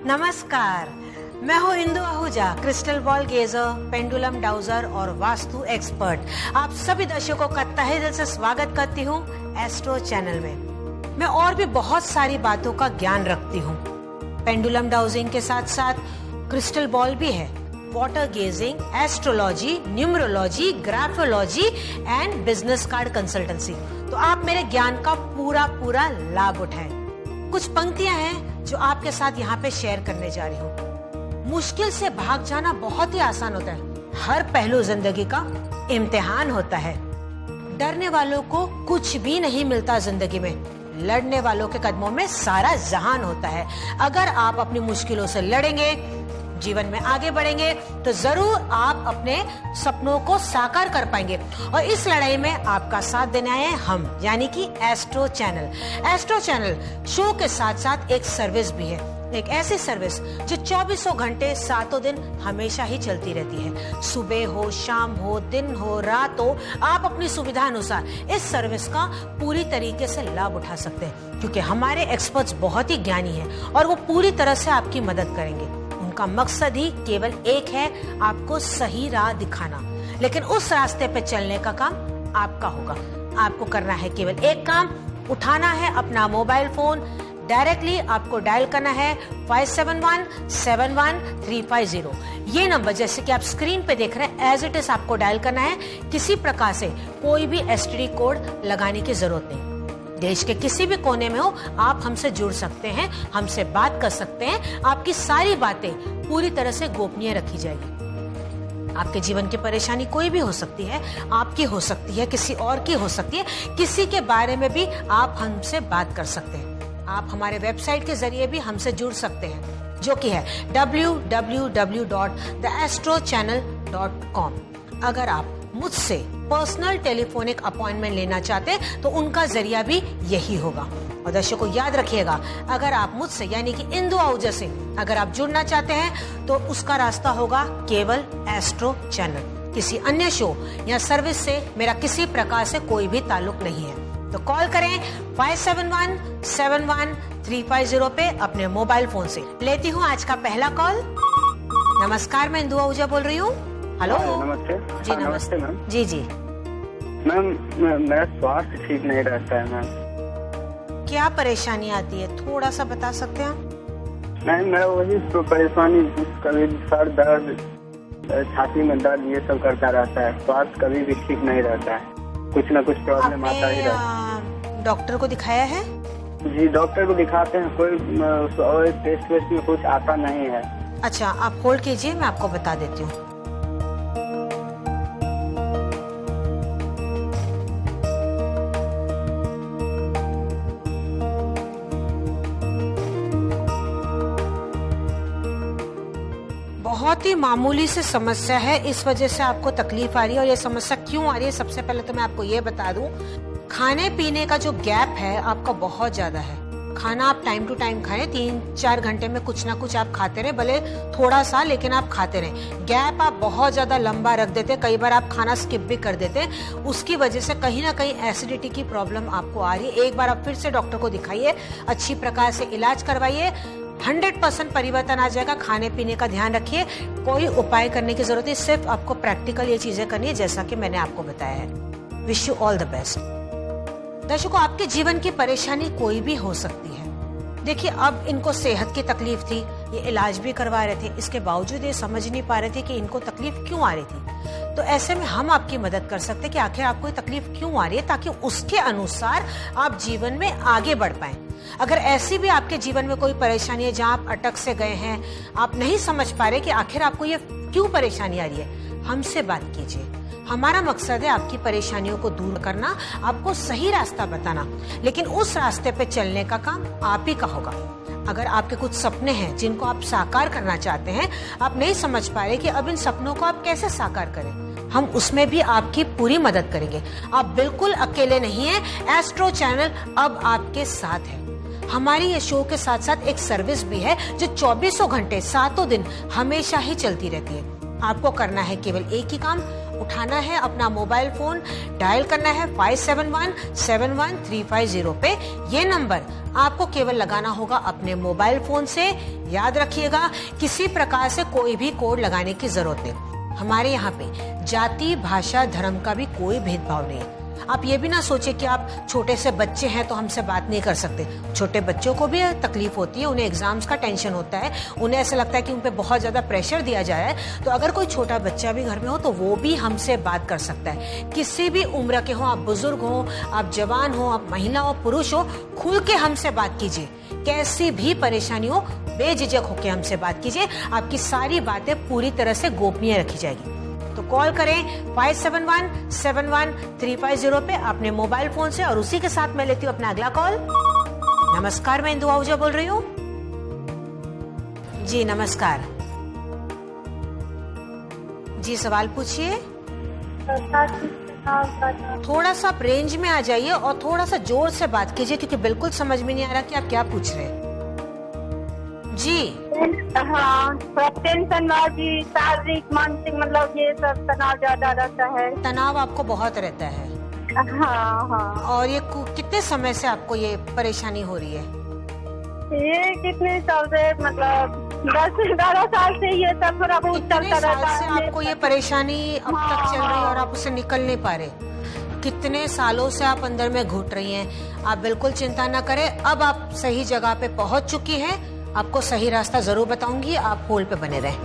नमस्कार, मैं हूँ Indu Ahuja, crystal ball gazer, pendulum dowser और वास्तु एक्सपर्ट। आप सभी दर्शकों का तहे दिल से स्वागत करती हूँ एस्ट्रो चैनल में। मैं और भी बहुत सारी बातों का ज्ञान रखती हूँ। पेंडुलम डाउजिंग के साथ साथ क्रिस्टल बॉल भी है, water gazing, astrology, numerology, graphology and business card consultancy. तो आप मेरे ज्ञान का पूरा लाभ उठाएं। कुछ पंक्तियां हैं जो आपके साथ यहाँ पे शेयर करने जा रही हूँ। मुश्किल से भाग जाना बहुत ही आसान होता है। हर पहलू जिंदगी का इम्तिहान होता है। डरने वालों को कुछ भी नहीं मिलता जिंदगी में, लड़ने वालों के कदमों में सारा जहान होता है। अगर आप अपनी मुश्किलों से लड़ेंगे, जीवन में आगे बढ़ेंगे, तो जरूर आप अपने सपनों को साकार कर पाएंगे। और इस लड़ाई में आपका साथ देने आए हैं हम, यानी कि astro channel. Astro channel show के साथ साथ एक सर्विस भी है, एक ऐसी सर्विस जो 24 घंटे 7 दिन हमेशा ही चलती रहती है। सुबह हो, शाम हो, दिन हो, रात हो, आप अपनी सुविधा अनुसार इस सर्विस का पूरी तरीके से लाभ उठा सकते हैं, क्योंकि हमारे एक्सपर्ट्स बहुत ही ज्ञानी हैं और वो पूरी तरह से आपकी मदद करेंगे। उनका मकसद ही केवल एक है, आपको सही राह दिखाना। लेकिन उस रास्ते पे चलने का काम आपका होगा। आपको करना है केवल एक काम, उठाना है अपना मोबाइल फोन, डायरेक्टली आपको डायल करना है 57171350। ये नंबर जैसे कि आप स्क्रीन पे देख रहे हैं, एज इट इज आपको डायल करना है। किसी प्रकार से कोई भी एसटीडी कोड लगाने की जरूरत नहीं। देश के किसी भी कोने में हो, आप हमसे जुड़ सकते हैं, हमसे बात कर सकते हैं। आपकी सारी बातें पूरी तरह से गोपनीय रखी जाएगी। आपके जीवन की परेशानी कोई भी हो सकती है, आपकी हो सकती है, किसी और की हो सकती है, किसी के बारे में भी आप हमसे बात कर सकते हैं। आप हमारे वेबसाइट के जरिए भी हमसे जुड़ सकते हैं, जो कि है www.theastrochannel.com। अगर आप मुझसे पर्सनल टेलीफोनिक अपॉइंटमेंट लेना चाहते हैं तो उनका जरिया भी यही होगा। और दर्शकों याद रखिएगा, अगर आप मुझसे यानी कि इंदु आहूजा से अगर आप जुड़ना चाहते हैं तो उसका रास्ता होगा केवल एस्ट्रो चैनल। किसी अन्य शो या सर्विस से मेरा किसी प्रकार से कोई भी ताल्लुक नहीं है। तो कॉल करें 57171350 पे अपने मोबाइल फोन से। लेती हूँ आज का पहला कॉल। नमस्कार, मैं इंदु आहूजा बोल रही हूँ। हेलो। नमस्ते जी नमस्ते मैम। जी जी मैम, मेरा स्वास्थ्य ठीक नहीं रहता है मैम। क्या परेशानी आती है, थोड़ा सा बता सकते हैं आप? मैम, मेरा वही तो परेशानी, कभी सर दर्द, छाती में दर्द, ये सब करता रहता है। स्वास्थ्य कभी भी ठीक नहीं रहता है, कुछ न कुछ प्रॉब्लम आता ही रहता है। डॉक्टर को दिखाया है? जी, डॉक्टर को दिखाते हैं, कोई टेस्ट वेस्ट में कुछ आता नहीं है। अच्छा, आप होल्ड कीजिए, मैं आपको बता देती हूँ। बहुत ही मामूली से समस्या है, इस वजह से आपको तकलीफ आ रही है। और ये समस्या क्यों आ रही है, सबसे पहले तो मैं आपको ये बता दूं, खाने पीने का जो गैप है आपका बहुत ज्यादा है। खाना आप टाइम टू टाइम खाएं, 3-4 घंटे में कुछ ना कुछ आप खाते रहे, भले थोड़ा सा, लेकिन आप खाते रहे। गैप आप बहुत ज्यादा लंबा रख देते, कई बार आप खाना स्किप भी कर देते। उसकी वजह से कहीं ना कहीं एसिडिटी की प्रॉब्लम आपको आ रही है। एक बार आप फिर से डॉक्टर को दिखाइए, अच्छी प्रकार से इलाज करवाइए, 100% परिवर्तन आ जाएगा। खाने पीने का ध्यान रखिए, कोई उपाय करने की जरूरत नहीं, सिर्फ आपको प्रैक्टिकल ये चीजें करनी है जैसा कि मैंने आपको बताया है। Wish you all the best. दर्शकों, आपके जीवन की परेशानी कोई भी हो सकती है। देखिए, अब इनको सेहत की तकलीफ थी, ये इलाज भी करवा रहे थे, इसके बावजूद ये समझ नहीं पा रहे थे कि इनको तकलीफ क्यों आ रही थी। तो ऐसे में हम आपकी मदद कर सकते हैं कि आखिर आपको ये तकलीफ क्यों आ रही है, ताकि उसके अनुसार आप जीवन में आगे बढ़ पाएं। अगर ऐसी भी आपके जीवन में कोई परेशानी है जहां आप अटक से गए हैं, आप नहीं समझ पा रहे कि आखिर आपको ये क्यों परेशानी आ रही है, हमसे बात कीजिए। हमारा मकसद है आपकी परेशानियों को दूर करना, आपको सही रास्ता बताना, लेकिन उस रास्ते पे चलने का काम आप ही का होगा। अगर आपके कुछ सपने हैं जिनको आप साकार करना चाहते हैं, आप नहीं समझ पा रहे कि अब इन सपनों को आप कैसे साकार करें, हम उसमें भी आपकी पूरी मदद करेंगे। आप बिल्कुल अकेले नहीं हैं, एस्ट्रो चैनल अब आपके साथ है। हमारी ये शो के साथ साथ एक सर्विस भी है जो 24 घंटे 7 दिन हमेशा ही चलती रहती है। आपको करना है केवल एक ही काम, उठाना है अपना मोबाइल फोन, डायल करना है 57171350 पे। ये नंबर आपको केवल लगाना होगा अपने मोबाइल फोन से। याद रखिएगा, किसी प्रकार से कोई भी कोड लगाने की जरूरत नहीं। हमारे यहाँ पे जाति, भाषा, धर्म का भी कोई भेदभाव नहीं है। आप ये भी ना सोचे कि आप छोटे से बच्चे हैं तो हमसे बात नहीं कर सकते। छोटे बच्चों को भी तकलीफ होती है, उन्हें एग्जाम्स का टेंशन होता है, उन्हें ऐसा लगता है कि उन पे बहुत ज्यादा प्रेशर दिया जा रहा है। तो अगर कोई छोटा बच्चा भी घर में हो तो वो भी हमसे बात कर सकता है। किसी भी उम्र के हो, आप बुजुर्ग हो, आप जवान हो, आप महिला हो, पुरुष हो, खुल के हमसे बात कीजिए। कैसी भी परेशानी हो, बेझिझक होकर हमसे बात कीजिए। आपकी सारी बातें पूरी तरह से गोपनीय रखी जाएगी। तो कॉल करें 57171350 पे अपने मोबाइल फोन से। और उसी के साथ मैं लेती हूँ अपना अगला कॉल। नमस्कार, मैं इंदु आहूजा बोल रही हूँ। जी नमस्कार जी, सवाल पूछिए। थोड़ा सा आप रेंज में आ जाइए और थोड़ा सा जोर से बात कीजिए, क्योंकि बिल्कुल समझ में नहीं आ रहा कि आप क्या पूछ रहे हैं। जी हाँ, टेंशनबाजी, शारीरिक, मानसिक, मतलब ये सब तनाव ज्यादा रहता है। तनाव आपको बहुत रहता है? हाँ हाँ। और ये कितने समय से आपको ये परेशानी हो रही है? ये कितने साल से, मतलब 10-12 साल से ये सब थोड़ा बहुत चलता रहता है। आपको ये परेशानी अब तक चल रही है और आप उससे निकल नहीं पा रहे? कितने सालों से आप अंदर में घुट रही हैं। आप बिल्कुल चिंता ना करें, अब आप सही जगह पे पहुंच चुकी हैं। आपको सही रास्ता जरूर बताऊंगी, आप होल्ड पे बने रहें।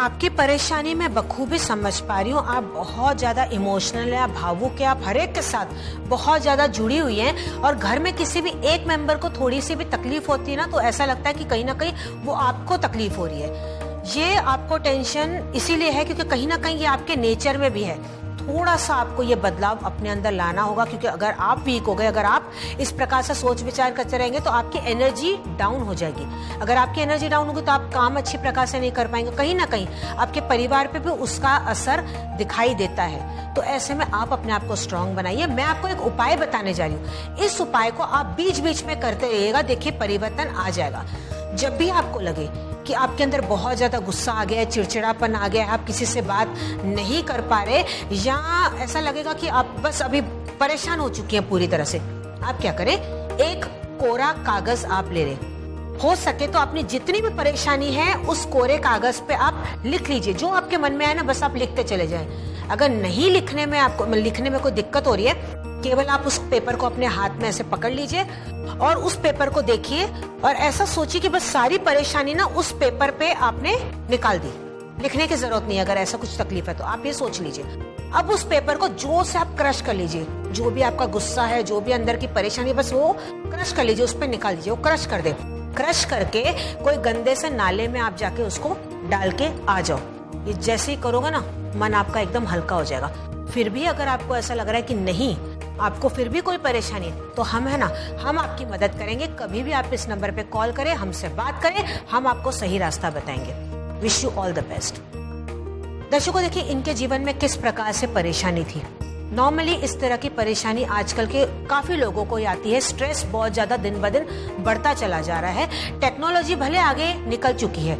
आपकी परेशानी मैं बखूबी समझ पा रही हूँ। आप बहुत ज्यादा इमोशनल है, आप भावुक है, आप हर एक के साथ बहुत ज्यादा जुड़ी हुई हैं। और घर में किसी भी एक मेंबर को थोड़ी सी भी तकलीफ होती है ना, तो ऐसा लगता है कि कहीं ना कहीं वो आपको तकलीफ हो रही है। ये आपको टेंशन इसीलिए है क्योंकि कहीं ना कहीं ये आपके नेचर में भी है। थोड़ा सा आपको ये बदलाव अपने अंदर लाना होगा, क्योंकि अगर आप वीक हो गए, अगर आप इस प्रकार से सोच विचार करते रहेंगे तो आपकी एनर्जी डाउन हो जाएगी। अगर आपकी एनर्जी डाउन होगी तो आप काम अच्छी प्रकार से नहीं कर पाएंगे। कहीं ना कहीं आपके परिवार पे भी उसका असर दिखाई देता है। तो ऐसे में आप अपने आप को स्ट्रांग बनाइए। मैं आपको एक उपाय बताने जा रही हूँ, इस उपाय को आप बीच बीच में करते रहिएगा, देखिए परिवर्तन आ जाएगा। जब भी आपको लगे कि आपके अंदर बहुत ज्यादा गुस्सा आ गया है, चिड़चिड़ापन आ गया है, आप किसी से बात नहीं कर पा रहे, या ऐसा लगेगा कि आप बस अभी परेशान हो चुकी हैं पूरी तरह से, आप क्या करें, एक कोरा कागज आप ले लें। हो सके तो अपनी जितनी भी परेशानी है उस कोरे कागज पे आप लिख लीजिए। जो आपके मन में आए ना, बस आप लिखते चले जाएं। अगर नहीं लिखने में आपको लिखने में कोई दिक्कत हो रही है, केवल आप उस पेपर को अपने हाथ में ऐसे पकड़ लीजिए और उस पेपर को देखिए और ऐसा सोचिए कि बस सारी परेशानी ना उस पेपर पे आपने निकाल दी। लिखने की जरूरत नहीं है। अगर ऐसा कुछ तकलीफ है तो आप ये सोच लीजिए। अब उस पेपर को जोर से आप क्रश कर लीजिए। जो भी आपका गुस्सा है, जो भी अंदर की परेशानी, बस वो क्रश कर लीजिए, उस पर निकाल लीजिए, वो क्रश कर दे। क्रश करके कोई गंदे से नाले में आप जाके उसको डाल के आ जाओ। ये जैसे ही करोगे ना, मन आपका एकदम हल्का हो जाएगा। फिर भी अगर आपको ऐसा लग रहा है कि नहीं, आपको फिर भी कोई परेशानी है, तो हम है ना, हम आपकी मदद करेंगे। कभी भी आप इस नंबर पे कॉल करें, हमसे बात करें, हम आपको सही रास्ता बताएंगे। Wish you all the best. दर्शकों, देखिए इनके जीवन में किस प्रकार से परेशानी थी। नॉर्मली इस तरह की परेशानी आजकल के काफी लोगों को आती है। स्ट्रेस बहुत ज्यादा दिन ब दिन बढ़ता चला जा रहा है। टेक्नोलॉजी भले आगे निकल चुकी है,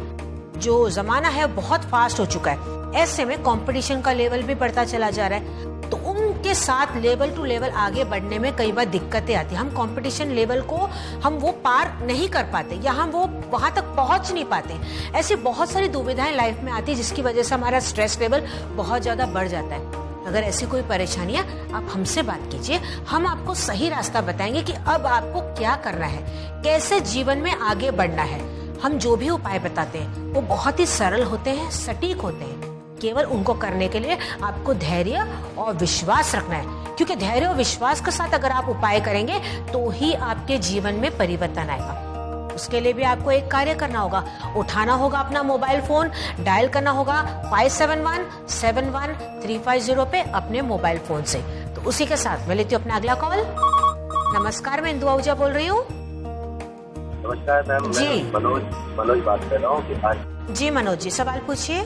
जो जमाना है बहुत फास्ट हो चुका है। ऐसे में कंपटीशन का लेवल भी बढ़ता चला जा रहा है, तो उनके साथ लेवल टू लेवल आगे बढ़ने में कई बार दिक्कतें आती हैं। हम कंपटीशन लेवल को हम वो पार नहीं कर पाते, या हम वो वहां तक पहुंच नहीं पाते। ऐसी बहुत सारी दुविधाएं लाइफ में आती है, जिसकी वजह से हमारा स्ट्रेस लेवल बहुत ज्यादा बढ़ जाता है। अगर ऐसी कोई परेशानी है, आप हमसे बात कीजिए, हम आपको सही रास्ता बताएंगे कि अब आपको क्या करना है, कैसे जीवन में आगे बढ़ना है। हम जो भी उपाय बताते हैं वो बहुत ही सरल होते हैं, सटीक होते हैं। केवल उनको करने के लिए आपको धैर्य और विश्वास रखना है, क्योंकि धैर्य और विश्वास के साथ अगर आप उपाय करेंगे तो ही आपके जीवन में परिवर्तन आएगा। उसके लिए भी आपको एक कार्य करना होगा, उठाना होगा अपना मोबाइल फोन, डायल करना होगा 57171350 पे अपने मोबाइल फोन से। तो उसी के साथ मैं लेती हूँ अपना अगला कॉल। नमस्कार, मैं इंदु आहूजा बोल रही हूँ। नमस्कार मैम, जी मनोज बात कर रहा हूँ। जी मनोज जी, सवाल पूछिए।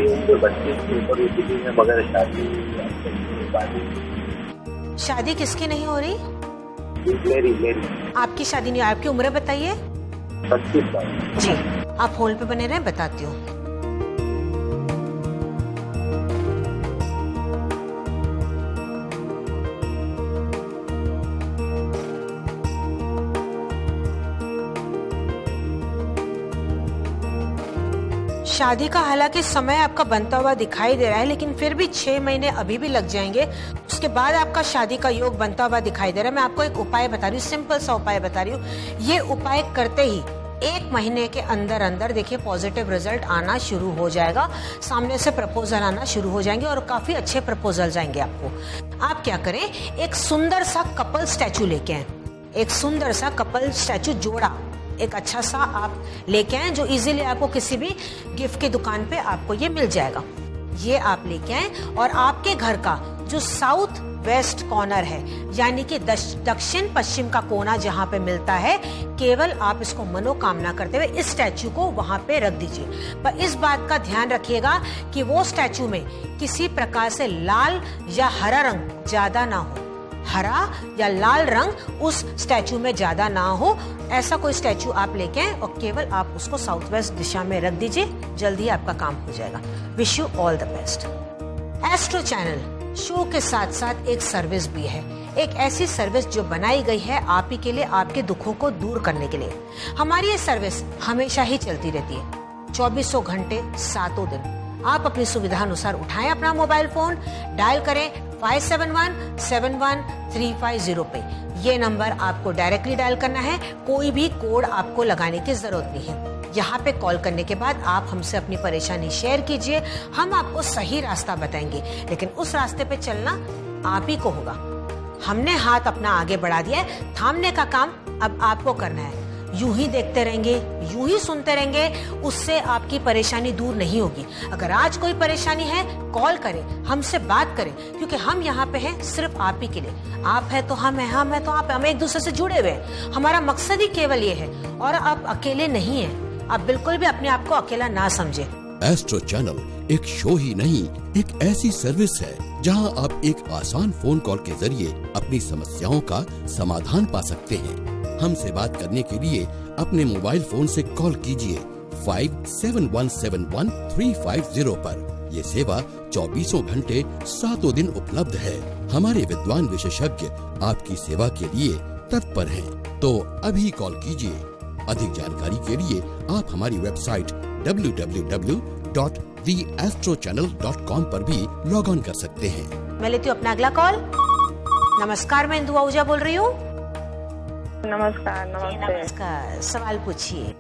उम्र 25 के ऊपर हुई थी है, मगर शादी शादी किसकी नहीं हो रही? मेरी आपकी शादी नहीं, आपकी उम्र बताइए 25 साल। जी। आप होल्ड पे बने रहें, बताती हूँ। शादी का हालांकि समय आपका बनता हुआ दिखाई दे रहा है, लेकिन फिर भी 6 महीने अभी भी लग जाएंगे। उसके बाद आपका शादी का योग बनता हुआ दिखाई दे रहा है। मैं आपको एक उपाय बता रही हूँ, सिंपल सा उपाय बता रही हूँ। ये उपाय करते ही 1 महीने के अंदर अंदर देखिए पॉजिटिव रिजल्ट आना शुरू हो जाएगा। सामने से प्रपोजल आना शुरू हो जाएंगे और काफी अच्छे प्रपोजल जाएंगे आपको। आप क्या करें, एक सुंदर सा कपल स्टैचू लेके आए, एक सुंदर सा कपल स्टैचू जोड़ा एक अच्छा सा आप लेके आए, जो इजीली आपको किसी भी गिफ्ट की दुकान पे आपको ये मिल जाएगा। ये आप लेके आए और आपके घर का जो साउथ वेस्ट कॉर्नर है, यानी कि दक्षिण पश्चिम का कोना जहाँ पे मिलता है, केवल आप इसको मनोकामना करते हुए इस स्टैचू को वहां पे रख दीजिए। पर इस बात का ध्यान रखिएगा कि वो स्टैचू में किसी प्रकार से लाल या हरा रंग ज्यादा ना हो, हरा या लाल रंग उस स्टैचू में ज्यादा ना हो। ऐसा कोई स्टैचू आप लेके आए और केवल आप उसको साउथ वेस्ट दिशा में रख दीजिए, जल्दी आपका काम हो जाएगा। Wish you all the best. Astro channel show के साथ साथ एक सर्विस भी है, एक ऐसी सर्विस जो बनाई गई है आप ही के लिए, आपके दुखों को दूर करने के लिए। हमारी ये सर्विस हमेशा ही चलती रहती है, 24 घंटे 7 दिन। आप अपनी सुविधा अनुसार उठाएं अपना मोबाइल फोन, डायल करें 571-71-350 पे। ये नंबर आपको डायरेक्टली डायल करना है, कोई भी कोड आपको लगाने की जरूरत नहीं है। यहाँ पे कॉल करने के बाद आप हमसे अपनी परेशानी शेयर कीजिए, हम आपको सही रास्ता बताएंगे, लेकिन उस रास्ते पे चलना आप ही को होगा। हमने हाथ अपना आगे बढ़ा दिया है, थामने का काम अब आपको करना है। यूं ही देखते रहेंगे, यूं ही सुनते रहेंगे, उससे आपकी परेशानी दूर नहीं होगी। अगर आज कोई परेशानी है, कॉल करें, हमसे बात करें, क्योंकि हम यहाँ पे हैं सिर्फ आप ही के लिए। आप है तो हम है, हम है तो आप, हम एक दूसरे से जुड़े हुए हैं। हमारा मकसद ही केवल ये है, और आप अकेले नहीं हैं। आप बिल्कुल भी अपने आप को अकेला ना समझे। एस्ट्रो चैनल एक शो ही नहीं, एक ऐसी सर्विस है जहां आप एक आसान फोन कॉल के जरिए अपनी समस्याओं का समाधान पा सकते हैं। हमसे बात करने के लिए अपने मोबाइल फोन से कॉल कीजिए 57171350 पर। ये सेवा 24 घंटे 7 दिन उपलब्ध है। हमारे विद्वान विशेषज्ञ आपकी सेवा के लिए तत्पर हैं, तो अभी कॉल कीजिए। अधिक जानकारी के लिए आप हमारी वेबसाइट www.theastrochannel.com पर भी लॉग ऑन कर सकते हैं। मैं लेती हूँ अपना अगला कॉल। नमस्कार, मैं इंदु आहूजा बोल रही हूँ। नमस्कार। नमस्ते। नमस्कार, सवाल पूछिए।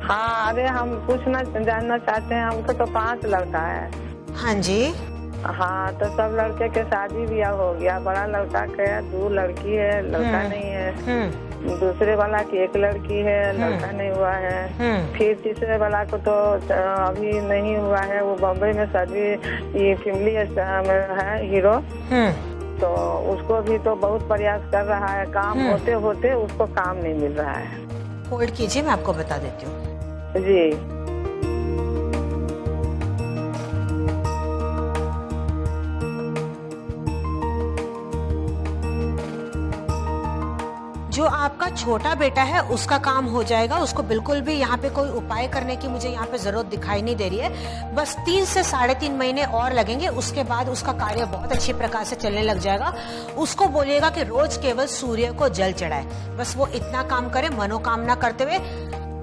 हाँ, अरे हम जानना चाहते हैं, हमको तो 5 लड़का है। हाँ जी। हाँ, तो सब लड़के के शादी ब्याह हो गया। बड़ा लड़का के 2 लड़की है, लड़का नहीं है। दूसरे वाला की 1 लड़की है, लड़का नहीं हुआ है। फिर तीसरे वाला को तो अभी नहीं हुआ है, वो बम्बई में शादी, ये फिल्मी में है हीरो। तो उसको भी तो बहुत प्रयास कर रहा है, काम होते होते उसको काम नहीं मिल रहा है। होल्ड कीजिए, मैं आपको बता देती हूँ। जी। जो आपका छोटा बेटा है उसका काम हो जाएगा, उसको बिल्कुल भी यहाँ पे कोई उपाय करने की मुझे यहाँ पे जरूरत दिखाई नहीं दे रही है। बस 3 से 3.5 महीने और लगेंगे, उसके बाद उसका कार्य बहुत अच्छी प्रकार से चलने लग जाएगा। उसको बोलिएगा कि रोज केवल सूर्य को जल चढ़ाए, बस वो इतना काम करे मनोकामना करते हुए।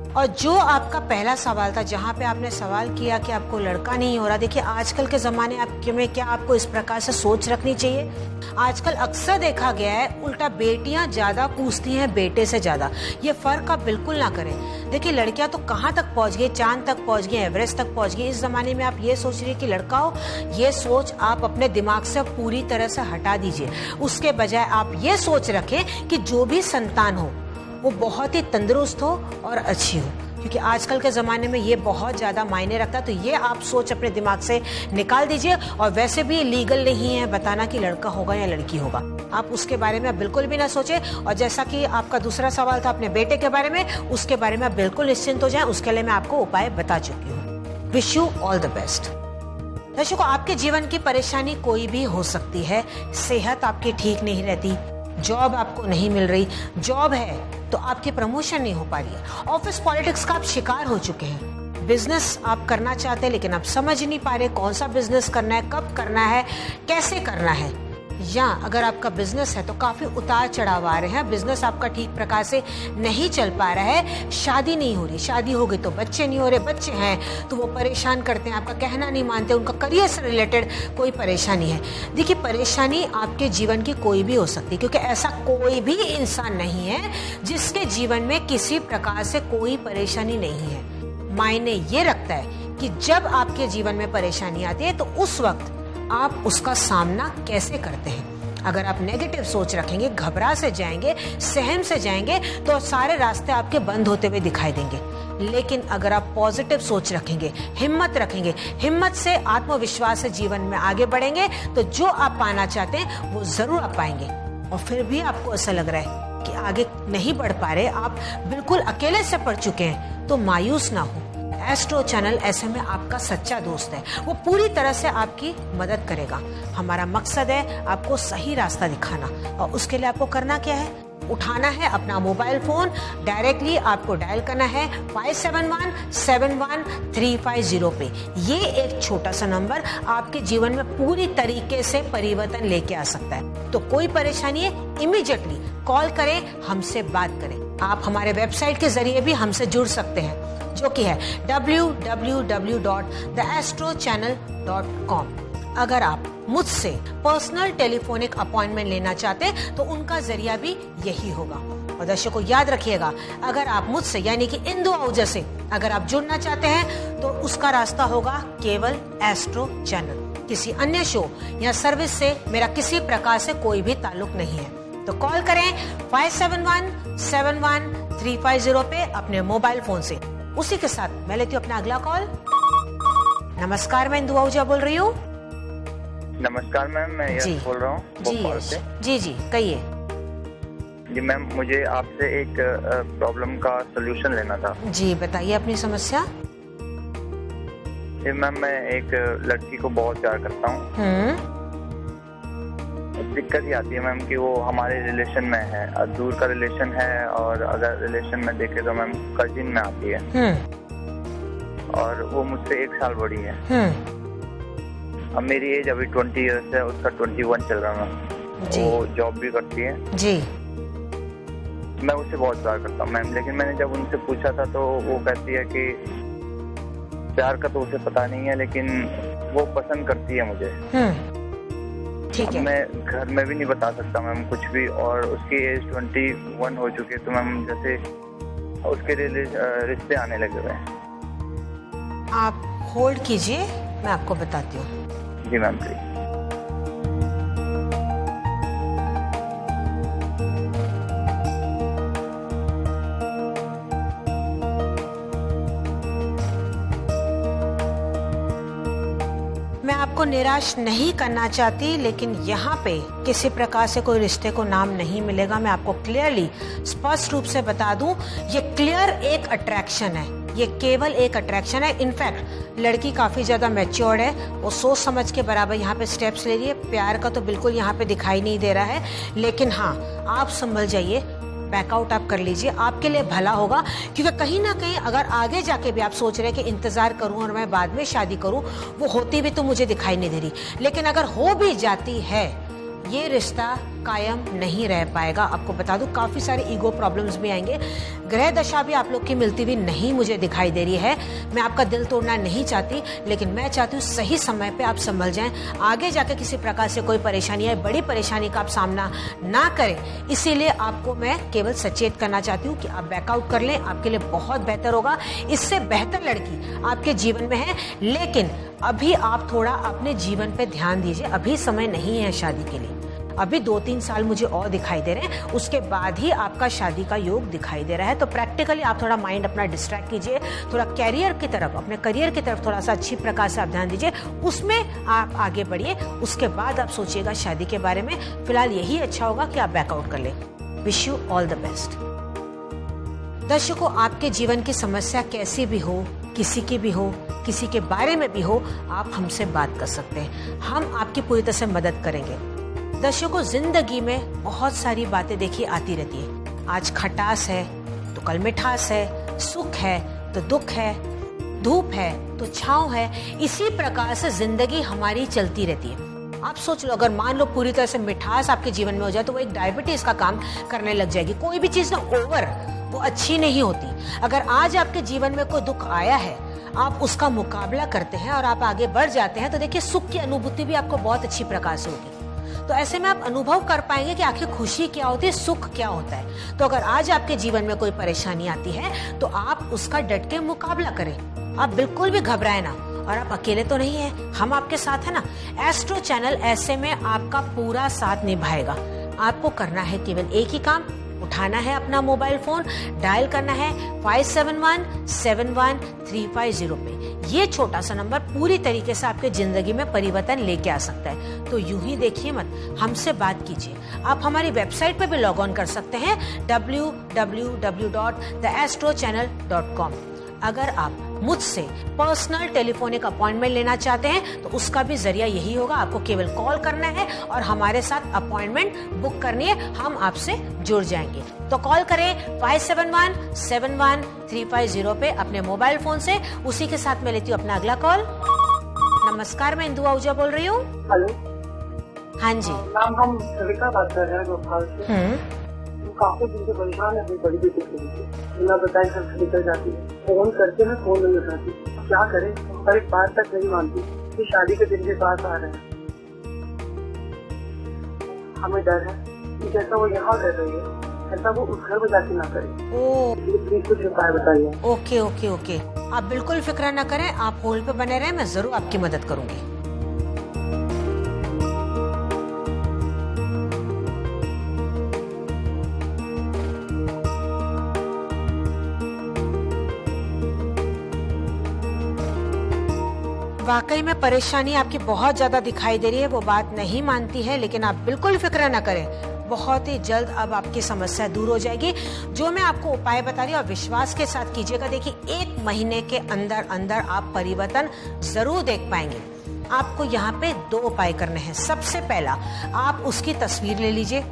और जो आपका पहला सवाल था, जहाँ पे आपने सवाल किया कि आपको लड़का नहीं हो रहा, देखिए आजकल के जमाने में क्या आपको इस प्रकार से सोच रखनी चाहिए। आजकल अक्सर देखा गया है उल्टा बेटियां ज्यादा पूछती हैं बेटे से ज्यादा। ये फर्क आप बिल्कुल ना करें। देखिए लड़कियां तो कहाँ तक पहुंच गई, चांद तक पहुंच गई, एवरेस्ट तक पहुंच गई। इस जमाने में आप ये सोच रही है कि लड़का हो, ये सोच आप अपने दिमाग से पूरी तरह से हटा दीजिए। उसके बजाय आप ये सोच रखें कि जो भी संतान हो वो बहुत ही तंदुरुस्त हो और अच्छी हो, क्योंकि आजकल के ज़माने में ये बहुत ज़्यादा मायने रखता है। तो ये आप सोच अपने दिमाग से निकाल दीजिए। और वैसे भी लीगल नहीं है बताना कि लड़का होगा या लड़की होगा, आप उसके बारे में आप बिल्कुल भी ना सोचें। और जैसा कि आपका दूसरा सवाल था अपने बेटे के बारे में, उसके बारे में आप बिल्कुल निश्चिंत हो जाएं, उसके लिए मैं आपको उपाय बता चुकी हूँ। Wish you all the best. दर्शकों, आपके जीवन की परेशानी कोई भी हो सकती है। सेहत आपकी ठीक नहीं रहती, जॉब आपको नहीं मिल रही, जॉब है तो आपकी प्रमोशन नहीं हो पा रही है, ऑफिस पॉलिटिक्स का आप शिकार हो चुके हैं, बिजनेस आप करना चाहते हैं लेकिन आप समझ नहीं पा रहे कौन सा बिजनेस करना है, कब करना है, कैसे करना है। या अगर आपका बिजनेस है तो काफी उतार चढ़ाव आ रहे हैं, बिजनेस आपका ठीक प्रकार से नहीं चल पा रहा है, शादी नहीं हो रही, शादी हो गई तो बच्चे नहीं हो रहे, बच्चे हैं तो वो परेशान करते हैं, आपका कहना नहीं मानते, उनका करियर से रिलेटेड कोई परेशानी है। देखिए, परेशानी आपके जीवन की कोई भी हो सकती है, क्योंकि ऐसा कोई भी इंसान नहीं है जिसके जीवन में किसी प्रकार से कोई परेशानी नहीं है। मायने ये रखता है कि जब आपके जीवन में परेशानी आती है तो उस वक्त आप उसका सामना कैसे करते हैं। अगर आप नेगेटिव सोच रखेंगे, घबरा से जाएंगे, सहम से जाएंगे तो सारे रास्ते आपके बंद होते हुए दिखाई देंगे। लेकिन अगर आप पॉजिटिव सोच रखेंगे, हिम्मत रखेंगे, हिम्मत से आत्मविश्वास से जीवन में आगे बढ़ेंगे तो जो आप पाना चाहते हैं वो जरूर आप पाएंगे। और फिर भी आपको ऐसा लग रहा है कि आगे नहीं बढ़ पा रहे, आप बिल्कुल अकेले से पड़ चुके हैं, तो मायूस ना हो। एस्ट्रो चैनल ऐसे में आपका सच्चा दोस्त है, वो पूरी तरह से आपकी मदद करेगा। हमारा मकसद है आपको सही रास्ता दिखाना, और उसके लिए आपको करना क्या है, उठाना है अपना मोबाइल फोन, डायरेक्टली आपको डायल करना है 571-71-350 पे। ये एक छोटा सा नंबर आपके जीवन में पूरी तरीके से परिवर्तन लेके आ सकता है। तो कोई परेशानी है, इमीडिएटली कॉल करें, हमसे बात करें। आप हमारे वेबसाइट के जरिए भी हमसे जुड़ सकते हैं, जो कि है www.theastrochannel.com। अगर आप मुझसे पर्सनल टेलीफोनिक अपॉइंटमेंट लेना चाहते हैं तो उनका जरिया भी यही होगा। और दर्शकों, याद रखिएगा, अगर आप मुझसे यानी कि इंदु आहूजा से अगर आप जुड़ना चाहते हैं तो उसका रास्ता होगा केवल एस्ट्रो चैनल। किसी अन्य शो या सर्विस से मेरा किसी प्रकार से कोई भी ताल्लुक नहीं है। तो कॉल करें 571-71-350 पे अपने मोबाइल फोन से। उसी के साथ मैं लेती हूँ अपना अगला कॉल। नमस्कार, मैं इंदु आहूजा बोल रही हूँ। नमस्कार मैम, मैं यश बोल रहा हूँ भोपाल से। जी जी, कहिए। जी मैम, मुझे आपसे एक प्रॉब्लम का सलूशन लेना था। जी बताइए अपनी समस्या। जी मैम, मैं एक लड़की को बहुत प्यार करता हूँ। दिक्कत ये आती है मैम कि वो हमारे रिलेशन में है, दूर का रिलेशन है, और अगर रिलेशन में देखे तो मैम कजिन में आती है, और वो मुझसे 1 साल बड़ी है। अब मेरी एज अभी 20 इयर्स है, उसका 21 चल रहा है। वो जॉब भी करती है जी। मैं उससे बहुत प्यार करता हूँ मैम, लेकिन मैंने जब उनसे पूछा था तो वो कहती है कि प्यार का तो उसे पता नहीं है, लेकिन वो पसंद करती है मुझे। ठीक है। मैं घर में भी नहीं बता सकता मैम कुछ भी, और उसकी एज 21 हो चुकी है, तो मैम जैसे उसके रिश्ते आने लगे हुए हैं। आप होल्ड कीजिए, मैं आपको बताती हूँ। जी मैम प्लीज। मैं आपको निराश नहीं करना चाहती, लेकिन यहाँ पे किसी प्रकार से कोई रिश्ते को नाम नहीं मिलेगा। मैं आपको क्लियरली स्पष्ट रूप से बता दूं, ये क्लियर एक अट्रैक्शन है, ये केवल एक अट्रैक्शन है। इनफैक्ट लड़की काफी ज्यादा मैच्योर्ड है, वो सोच समझ के बराबर यहाँ पे स्टेप्स ले रही है। प्यार का तो बिल्कुल यहाँ पे दिखाई नहीं दे रहा है, लेकिन हाँ, आप संभल जाइए, बैकआउट आप कर लीजिए, आपके लिए भला होगा। क्योंकि कहीं ना कहीं अगर आगे जाके भी आप सोच रहे हैं कि इंतजार करूं और मैं बाद में शादी करूं, वो होती भी तो मुझे दिखाई नहीं दे रही। लेकिन अगर हो भी जाती है, ये रिश्ता कायम नहीं रह पाएगा। आपको बता दूं, काफी सारे ईगो प्रॉब्लम्स भी आएंगे। ग्रह दशा भी आप लोग की मिलती हुई नहीं मुझे दिखाई दे रही है। मैं आपका दिल तोड़ना नहीं चाहती, लेकिन मैं चाहती हूँ सही समय पे आप संभल जाएं, आगे जाके किसी प्रकार से कोई परेशानी या बड़ी परेशानी का आप सामना ना करें। इसीलिए आपको मैं केवल सचेत करना चाहती हूँ कि आप बैकआउट कर लें, आपके लिए बहुत बेहतर होगा। इससे बेहतर लड़की आपके जीवन में है, लेकिन अभी आप थोड़ा अपने जीवन पे ध्यान दीजिए। अभी समय नहीं है शादी के लिए, अभी 2-3 साल मुझे और दिखाई दे रहे हैं, उसके बाद ही आपका शादी का योग दिखाई दे रहा है। तो प्रैक्टिकली आप थोड़ा माइंड अपना डिस्ट्रैक्ट कीजिए, थोड़ा कैरियर की तरफ, अपने करियर की तरफ थोड़ा सा अच्छी प्रकार से आप ध्यान दीजिए, उसमें आप आगे बढ़िए। उसके बाद आप सोचिएगा शादी के बारे में। फिलहाल यही अच्छा होगा कि आप बैकआउट कर लें। Wish you all the best. दर्शकों, आपके जीवन की समस्या कैसी भी हो, किसी की भी हो, किसी के बारे में भी हो, आप हमसे बात कर सकते हैं। हम आपकी पूरी तरह से मदद करेंगे। दर्शकों, जिंदगी में बहुत सारी बातें देखिए आती रहती है। आज खटास है तो कल मिठास है, सुख है तो दुख है, धूप है तो छांव है। इसी प्रकार से जिंदगी हमारी चलती रहती है। आप सोच लो, अगर मान लो पूरी तरह से मिठास आपके जीवन में हो जाए तो वो एक डायबिटीज का काम करने लग जाएगी। कोई भी चीज ना ओवर वो अच्छी नहीं होती। अगर आज आपके जीवन में कोई दुख आया है, आप उसका मुकाबला करते हैं और आप आगे बढ़ जाते हैं, तो देखिए सुख की अनुभूति भी आपको बहुत अच्छी प्रकार से होगी। तो ऐसे में आप अनुभव कर पाएंगे कि आखिर खुशी क्या होती है, सुख क्या होता है। तो अगर आज आपके जीवन में कोई परेशानी आती है तो आप उसका डट के मुकाबला करें। आप बिल्कुल भी घबराए ना, और आप अकेले तो नहीं है, हम आपके साथ है ना। एस्ट्रो चैनल ऐसे में आपका पूरा साथ निभाएगा। आपको करना है केवल एक ही काम, उठाना है अपना मोबाइल फोन, डायल करना है 57171350 पे। ये छोटा सा नंबर पूरी तरीके से आपके जिंदगी में परिवर्तन लेके आ सकता है। तो यूं ही देखिए मत, हमसे बात कीजिए। आप हमारी वेबसाइट पे भी लॉग ऑन कर सकते हैं www.theastrochannel.com। अगर आप मुझसे पर्सनल टेलीफोनिक अपॉइंटमेंट लेना चाहते हैं तो उसका भी जरिया यही होगा। आपको केवल कॉल करना है और हमारे साथ अपॉइंटमेंट बुक करनी है, हम आपसे जुड़ जाएंगे। तो कॉल करें 57171350 पे अपने मोबाइल फोन से। उसी के साथ मैं लेती हूँ अपना अगला कॉल। नमस्कार, मैं इंदु आहूजा बोल रही हूँ। हेलो, हाँ जी नाम हम सविता बात कर रहे हैं भोपाल से। काफी दिन से परेशान है, अपनी बड़ी बेटी के लिए बिना बताए घर से निकल जाती है। फोन करके मैं फोन नहीं उठाती, क्या करें? पर एक बात तक नहीं मानती कि शादी के दिन के पास आ रहे हैं। हमें डर है कि जैसा वो यहाँ कर रही है ऐसा वो उस घर में जाके ना करे। प्लीज कुछ उपाय बताइए। ओके ओके ओके, आप बिल्कुल फिक्र न करें, आप होल्ड पे बने रहें, मैं जरूर आपकी मदद करूंगी। वाकई में परेशानी आपकी बहुत ज्यादा दिखाई दे रही है, वो बात नहीं मानती है, लेकिन आप बिल्कुल फिक्र न करें, बहुत ही जल्द अब आपकी समस्या दूर हो जाएगी। जो मैं आपको उपाय बता रही हूँ, और विश्वास के साथ कीजिएगा। देखिए, 1 महीने के अंदर अंदर आप परिवर्तन जरूर देख पाएंगे। आपको यहाँ पे 2 उपाय करने हैं। सबसे पहला, आप उसकी तस्वीर ले लीजिए।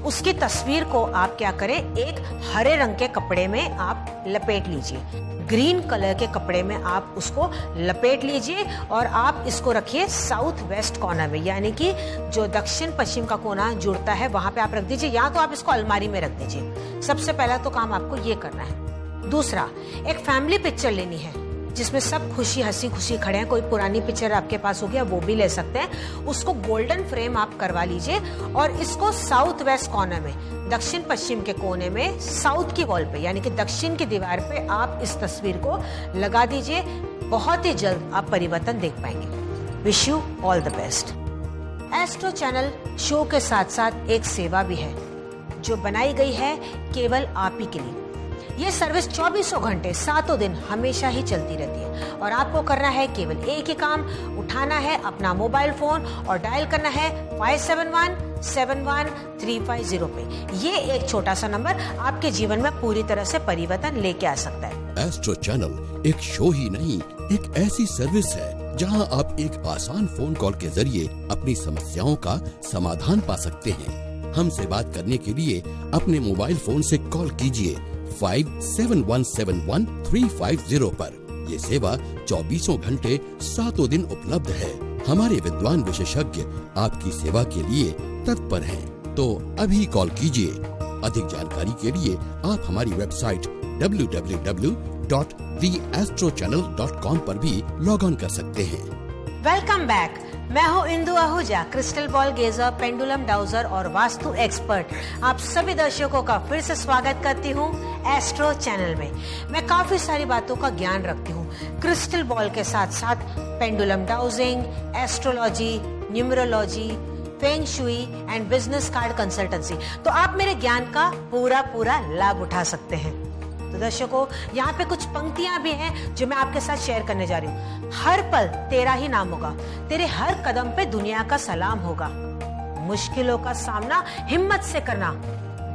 उसकी तस्वीर को आप क्या करें, एक हरे रंग के कपड़े में आप लपेट लीजिए। ग्रीन कलर के कपड़े में आप उसको लपेट लीजिए और आप इसको रखिए साउथ वेस्ट कॉर्नर में, यानी कि जो दक्षिण पश्चिम का कोना जुड़ता है वहां पे आप रख दीजिए, या तो आप इसको अलमारी में रख दीजिए। सबसे पहला तो काम आपको ये करना है। दूसरा, एक फैमिली पिक्चर लेनी है जिसमें सब खुशी हंसी खुशी खड़े हैं। कोई पुरानी पिक्चर आपके पास हो गया वो भी ले सकते हैं। उसको गोल्डन फ्रेम आप करवा लीजिए और इसको साउथ वेस्ट कॉर्नर में, दक्षिण पश्चिम के कोने में, साउथ की वॉल पे यानी कि दक्षिण की दीवार पे आप इस तस्वीर को लगा दीजिए। बहुत ही जल्द आप परिवर्तन देख पाएंगे। Wish you all the best. Astro channel show के साथ साथ एक सेवा भी है जो बनाई गई है केवल आप ही के लिए। ये सर्विस 24 घंटे 7 दिन हमेशा ही चलती रहती है और आपको करना है केवल एक ही काम, उठाना है अपना मोबाइल फोन और डायल करना है 57171350 पे। ये एक छोटा सा नंबर आपके जीवन में पूरी तरह से परिवर्तन लेके आ सकता है। एस्ट्रो चैनल एक शो ही नहीं, एक ऐसी सर्विस है जहां आप एक आसान फोन कॉल के जरिए अपनी समस्याओं का समाधान पा सकते हैं। हमसे बात करने के लिए अपने मोबाइल फोन से कॉल कीजिए 57171350 पर। ये सेवा 24 घंटे 7 दिन उपलब्ध है। हमारे विद्वान विशेषज्ञ आपकी सेवा के लिए तत्पर हैं। तो अभी कॉल कीजिए। अधिक जानकारी के लिए आप हमारी वेबसाइट www.theastrochannel.com पर भी लॉग ऑन कर सकते हैं। Welcome back. मैं हूँ Indu Ahuja, crystal ball gazer, pendulum dowser और वास्तु एक्सपर्ट। आप सभी दर्शकों का फिर से स्वागत करती हूँ एस्ट्रो चैनल में। मैं काफी सारी बातों का ज्ञान रखती हूँ, क्रिस्टल बॉल के साथ साथ pendulum dowsing, astrology, numerology, feng shui and business card consultancy. तो आप मेरे ज्ञान का पूरा लाभ उठा सकते हैं। तो दर्शकों, यहाँ पे कुछ पंक्तियां भी हैं जो मैं आपके साथ शेयर करने जा रही हूँ। हर पल तेरा ही नाम होगा, तेरे हर कदम पे दुनिया का सलाम होगा। मुश्किलों का सामना हिम्मत से करना,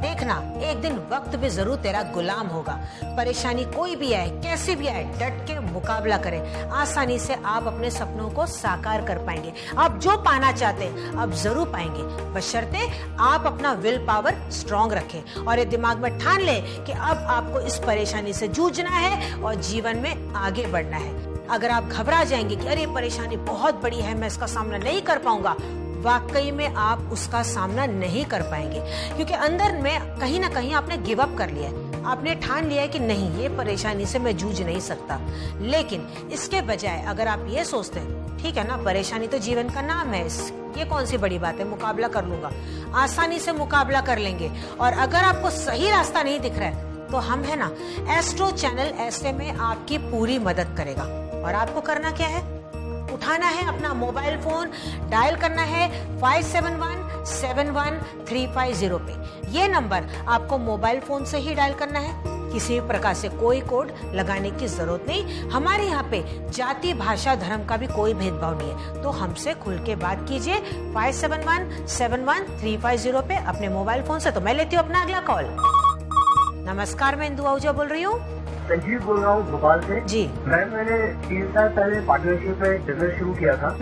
देखना एक दिन वक्त भी जरूर तेरा गुलाम होगा। परेशानी कोई भी आए, कैसी भी आए, डट के मुकाबला करें। आसानी से आप अपने सपनों को साकार कर पाएंगे। आप जो पाना चाहते हैं आप जरूर पाएंगे, बशर्ते आप अपना विल पावर स्ट्रॉन्ग रखें और ये दिमाग में ठान ले कि अब आपको इस परेशानी से जूझना है और जीवन में आगे बढ़ना है। अगर आप घबरा जाएंगे कि अरे परेशानी बहुत बड़ी है, मैं इसका सामना नहीं कर पाऊंगा, वाकई में आप उसका सामना नहीं कर पाएंगे, क्योंकि अंदर में कहीं ना कहीं आपने गिव अप कर लिया है। आपने ठान लिया है कि नहीं, ये परेशानी से मैं जूझ नहीं सकता। लेकिन इसके बजाय अगर आप ये सोचते हैं ठीक है ना, परेशानी तो जीवन का नाम है, ये कौन सी बड़ी बात है, मुकाबला कर लूंगा, आसानी से मुकाबला कर लेंगे। और अगर आपको सही रास्ता नहीं दिख रहा है तो हम है ना, एस्ट्रो चैनल ऐसे में आपकी पूरी मदद करेगा। और आपको करना क्या है, उठाना है अपना मोबाइल फोन, डायल करना है 571-71-350 पे। ये नंबर आपको मोबाइल फोन से ही डायल करना है, किसी प्रकार से कोई कोड लगाने की जरूरत नहीं। हमारे यहाँ पे जाति, भाषा, धर्म का भी कोई भेदभाव नहीं है, तो हमसे खुल के बात कीजिए 571-71-350 पे अपने मोबाइल फोन से। तो मैं लेती हूँ अपना अगला कॉल। नमस्कार, मैं इंदु आहूजा बोल रही हूँ। संजीव बोल रहा हूँ भोपाल से जी। मैंने 3 साल पहले पार्टनरशिप में बिजनेस शुरू किया था,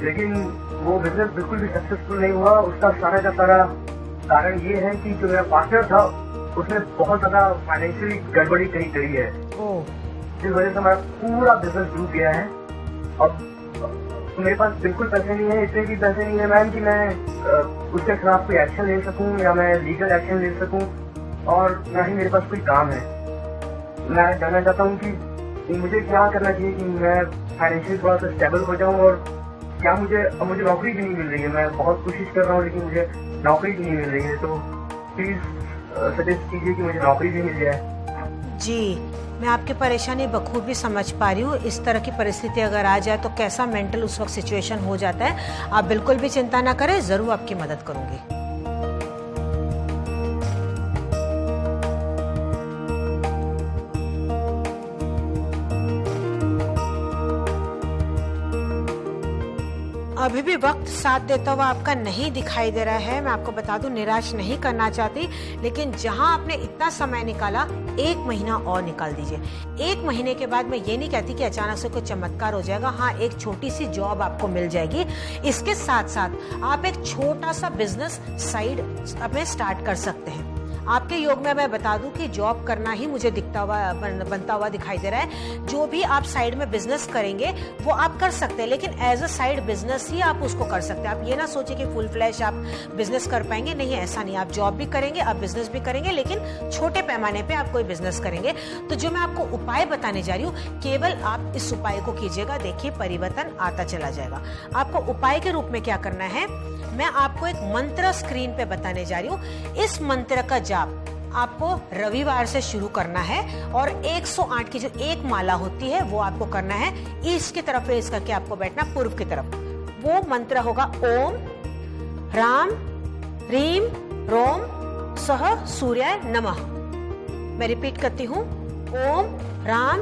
लेकिन वो बिजनेस बिल्कुल भी सक्सेसफुल नहीं हुआ। उसका सारा का सारा कारण ये है कि जो मेरा पार्टनर था उसने बहुत ज्यादा फाइनेंशियली गड़बड़ी करी है, जिस वजह से हमारा पूरा बिजनेस डूब गया है। अब मेरे पास बिल्कुल पैसे नहीं है, इतने भी पैसे नहीं है मैम कि मैं उसके खिलाफ कोई एक्शन ले सकूं या मैं लीगल एक्शन ले सकूं, और ना ही मेरे पास कोई काम है। मैं जानना चाहता हूँ कि मुझे क्या करना चाहिए कि मैं फाइनेंशियल थोड़ा सा स्टेबल हो जाऊँ, और क्या मुझे नौकरी भी नहीं मिल रही है। मैं बहुत कोशिश कर रहा हूँ लेकिन मुझे नौकरी भी नहीं मिल रही है, तो प्लीज सजेस्ट कीजिए कि मुझे नौकरी भी मिल जाए। जी, मैं आपकी परेशानी बखूबी समझ पा रही हूँ। इस तरह की परिस्थिति अगर आ जाए तो कैसा मेंटल उस वक्त सिचुएशन हो जाता है। आप बिल्कुल भी चिंता ना करें, जरूर आपकी मदद करूंगी। अभी भी वक्त साथ देता हुआ आपका नहीं दिखाई दे रहा है। मैं आपको बता दूं, निराश नहीं करना चाहती, लेकिन जहां आपने इतना समय निकाला, 1 महीना और निकाल दीजिए। 1 महीने के बाद मैं ये नहीं कहती कि अचानक से कोई चमत्कार हो जाएगा। हाँ, एक छोटी सी जॉब आपको मिल जाएगी। इसके साथ साथ आप एक छोटा सा बिजनेस साइड में स्टार्ट कर सकते हैं। आपके योग में मैं बता दूं कि जॉब करना ही मुझे बनता हुआ दिखाई दे रहा है। जो भी आप साइड में बिजनेस करेंगे वो आप कर सकते हैं, लेकिन एज अ साइड बिजनेस ही आप उसको कर सकते हैं। आप ये ना सोचिए कि फुल फ्लैश आप बिजनेस कर पाएंगे, नहीं, ऐसा नहीं। आप जॉब भी करेंगे, आप बिजनेस भी करेंगे, लेकिन छोटे पैमाने पे आप कोई बिजनेस करेंगे। तो जो मैं आपको उपाय बताने जा रही हूँ, केवल आप इस उपाय को कीजिएगा, देखिए परिवर्तन आता चला जाएगा। आपको उपाय के रूप में क्या करना है, मैं आपको एक मंत्र स्क्रीन पे बताने जा रही हूँ। इस मंत्र का जाप आपको रविवार से शुरू करना है और 108 की जो एक माला होती है वो आपको करना है। ईस्ट की तरफ फेस करके आपको बैठना, पूर्व की तरफ। वो मंत्र होगा ओम राम ह्रीम रोम सह सूर्याय नमः। मैं रिपीट करती हूँ, ओम राम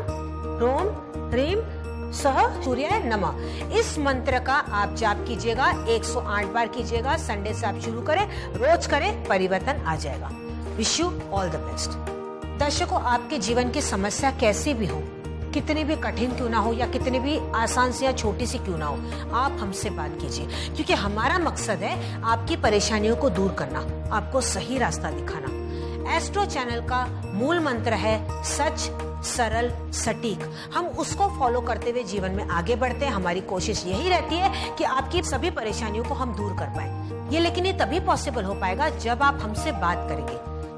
रोम ह्रीम सह सूर्याय नमः। इस मंत्र का आप जाप कीजिएगा, 108 बार कीजिएगा। संडे से आप शुरू करें, रोज करें, परिवर्तन आ जाएगा। Wish you all the best. दर्शकों, आपके जीवन की समस्या कैसी भी हो, कितनी भी कठिन क्यों ना हो या कितनी भी आसान सी या छोटी सी क्यों ना हो, आप हमसे बात कीजिए, क्योंकि हमारा मकसद है आपकी परेशानियों को दूर करना, आपको सही रास्ता दिखाना। एस्ट्रो चैनल का मूल मंत्र है सच, सरल, सटीक। हम उसको फॉलो करते हुए जीवन में आगे बढ़ते हैं। हमारी कोशिश यही रहती है कि आपकी सभी परेशानियों को हम दूर कर पाए। लेकिन ये तभी पॉसिबल हो पाएगा जब आप हमसे बात करेंगे।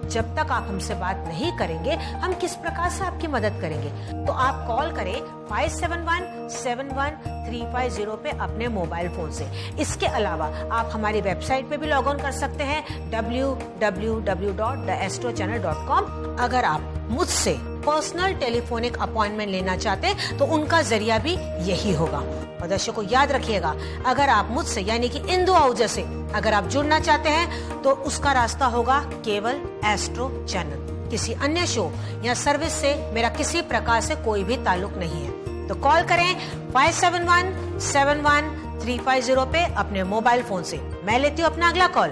जब तक आप हमसे बात नहीं करेंगे, हम किस प्रकार से आपकी मदद करेंगे। तो आप कॉल करें 571-71-350 पे अपने मोबाइल फोन से। इसके अलावा आप हमारी वेबसाइट पे भी लॉग ऑन कर सकते हैं, www.theastrochannel.com। अगर आप मुझसे पर्सनल टेलीफोनिक अपॉइंटमेंट लेना चाहते हैं तो उनका जरिया भी यही होगा। और दर्शकों, याद रखिएगा, अगर आप मुझसे यानी कि इंदु आहूजा से अगर आप जुड़ना चाहते हैं तो उसका रास्ता होगा केवल एस्ट्रो चैनल। किसी अन्य शो या सर्विस से मेरा किसी प्रकार से कोई भी ताल्लुक नहीं है। तो कॉल करें 571-71-350 पे अपने मोबाइल फोन से। मैं लेती हूँ अपना अगला कॉल।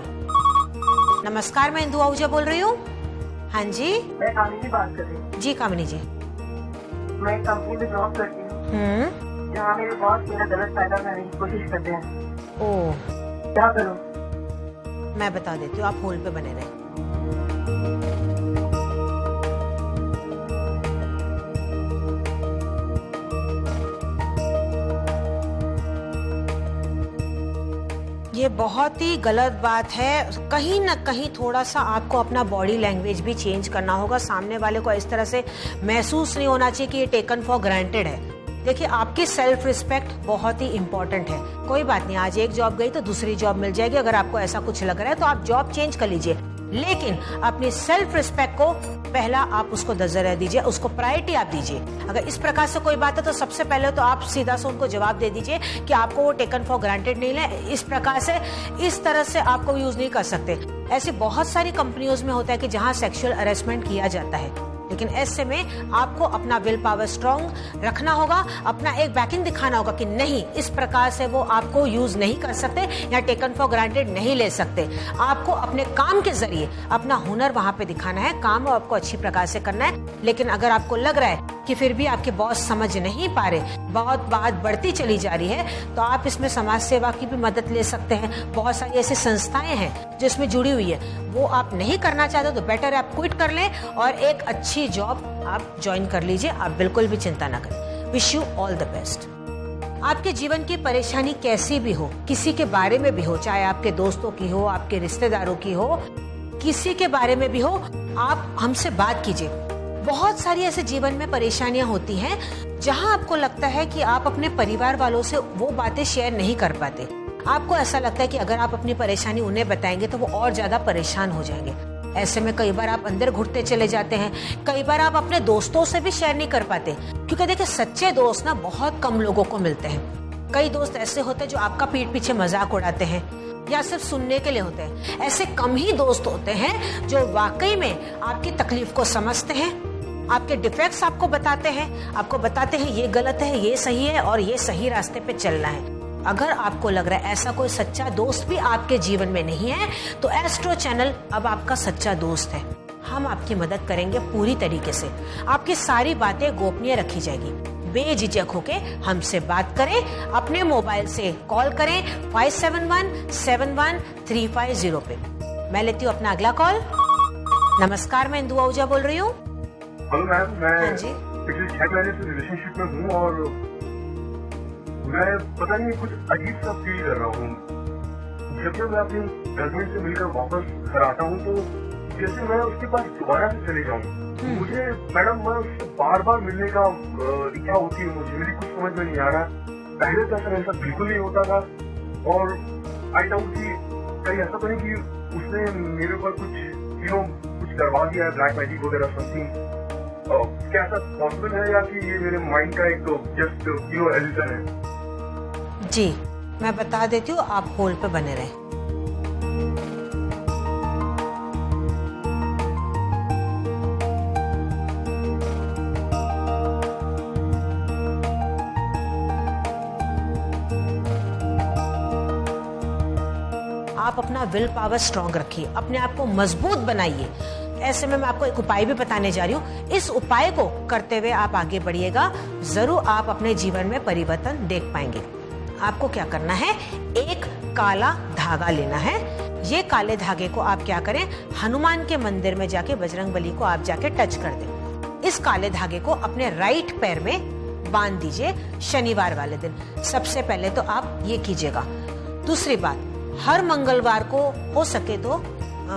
नमस्कार, मैं इंदु आहूजा बोल रही हूँ। हाँ जी, मैं कामिनी बात कर रही हूँ। जी कामिनी जी। मैं कंपनी में जॉब करती हूँ जहाँ मेरे बॉस मेरा गलत फायदा करने की कोशिश करते हैं। ओह, क्या करूँ? मैं बता देती हूँ, आप होल्ड पे बने रहे। ये बहुत ही गलत बात है। कहीं ना कहीं थोड़ा सा आपको अपना बॉडी लैंग्वेज भी चेंज करना होगा। सामने वाले को इस तरह से महसूस नहीं होना चाहिए कि ये टेकन फॉर ग्रांटेड है। देखिए, आपकी सेल्फ रिस्पेक्ट बहुत ही इंपॉर्टेंट है। कोई बात नहीं, आज एक जॉब गई तो दूसरी जॉब मिल जाएगी। अगर आपको ऐसा कुछ लग रहा है तो आप जॉब चेंज कर लीजिए, लेकिन अपनी सेल्फ रिस्पेक्ट को पहला आप उसको दर्जा दीजिए, उसको प्रायोरिटी आप दीजिए। अगर इस प्रकार से कोई बात है तो सबसे पहले तो आप सीधा से उनको जवाब दे दीजिए कि आपको वो टेकन फॉर ग्रांटेड नहीं ले। इस प्रकार से, इस तरह से आपको यूज नहीं कर सकते। ऐसी बहुत सारी कंपनियों में होता है कि जहां सेक्सुअल हरेसमेंट किया जाता है, लेकिन ऐसे में आपको अपना विल पावर स्ट्रॉन्ग रखना होगा, अपना एक बैकिंग दिखाना होगा कि नहीं, इस प्रकार से वो आपको यूज नहीं कर सकते या टेकन फॉर ग्रांटेड नहीं ले सकते। आपको अपने काम के जरिए अपना हुनर वहां पे दिखाना है, काम आपको अच्छी प्रकार से करना है। लेकिन अगर आपको लग रहा है कि फिर भी आपके बॉस समझ नहीं पा रहे, बहुत बात बढ़ती चली जा रही है, तो आप इसमें समाज सेवा की भी मदद ले सकते हैं। बहुत सारी ऐसी संस्थाएं हैं जो इसमें जुड़ी हुई है। वो आप नहीं करना चाहते तो बेटर है आप क्विट कर लें और एक अच्छी जॉब आप ज्वाइन कर लीजिए। आप बिल्कुल भी चिंता ना करें। Wish you all the best. आपके जीवन की परेशानी कैसी भी हो, किसी के बारे में भी हो, चाहे आपके दोस्तों की हो, आपके रिश्तेदारों की हो, किसी के बारे में भी हो, आप हमसे बात कीजिए। बहुत सारी ऐसे जीवन में परेशानियां होती हैं जहां आपको लगता है कि आप अपने परिवार वालों से वो बातें शेयर नहीं कर पाते। आपको ऐसा लगता है कि अगर आप अपनी परेशानी उन्हें बताएंगे तो वो और ज्यादा परेशान हो जाएंगे। ऐसे में कई बार आप अंदर घुटते चले जाते हैं। कई बार आप अपने दोस्तों से भी शेयर नहीं कर पाते, क्योंकि देखिए, सच्चे दोस्त ना बहुत कम लोगों को मिलते हैं। कई दोस्त ऐसे होते हैं जो आपका पीठ पीछे मजाक उड़ाते हैं या सिर्फ सुनने के लिए होते हैं। ऐसे कम ही दोस्त होते हैं जो वाकई में आपकी तकलीफ को समझते हैं, आपके डिफेक्ट्स आपको बताते हैं, आपको बताते हैं ये गलत है, ये सही है और ये सही रास्ते पे चलना है। अगर आपको लग रहा है ऐसा कोई सच्चा दोस्त भी आपके जीवन में नहीं है, तो एस्ट्रो चैनल अब आपका सच्चा दोस्त है। हम आपकी मदद करेंगे पूरी तरीके से। आपकी सारी बातें गोपनीय रखी जाएगी। बेझिझक होके हमसे बात करें। अपने मोबाइल से कॉल करें 57171350 पे। मैं लेती हूँ अपना अगला कॉल। नमस्कार, मैं इंदु आहूजा बोल रही हूँ। हेलो मैम, मैं हाँ जी। पिछले 6 महीने से रिलेशनशिप में हूँ और मैं पता नहीं कुछ अजीब सा फील कर रहा हूँ। जब मैं अपनी गर्लफ्रेंड से मिलकर वापस घर आता हूँ तो जैसे मैं उसके पास दोबारा से चले जाऊँ। मुझे मैडम, मैं उससे बार बार मिलने का इच्छा होती है। मुझे मेरी कुछ समझ में नहीं आ रहा। पहले तो ऐसा बिल्कुल नहीं होता था और आई डाउट कि कहीं ऐसा तो नहीं कि उसने मेरे ऊपर कुछ कुछ करवा दिया है, ब्लैक मैजिक वगैरह समथिंग। क्या ऐसा पॉसिबल है या कि ये मेरे माइंड का एक जस्ट एलिजन है? जी, मैं बता देती हूँ, आप होल्ड पे बने रहें। आप अपना विल पावर स्ट्रॉन्ग रखिए, अपने आप को मजबूत बनाइए। ऐसे में मैं आपको एक उपाय भी बताने जा रही हूँ। इस उपाय को करते हुए आप आगे बढ़िएगा, जरूर आप अपने जीवन में परिवर्तन देख पाएंगे। आपको क्या करना है, एक काला धागा लेना है। ये काले धागे को आप क्या करें, हनुमान के मंदिर में जाके बजरंगबली को आप जाके टच कर दें। इस काले धागे को अपने राइट पैर में बांध दीजिए शनिवार वाले दिन। सबसे पहले तो आप ये कीजिएगा। दूसरी बात, हर मंगलवार को हो सके तो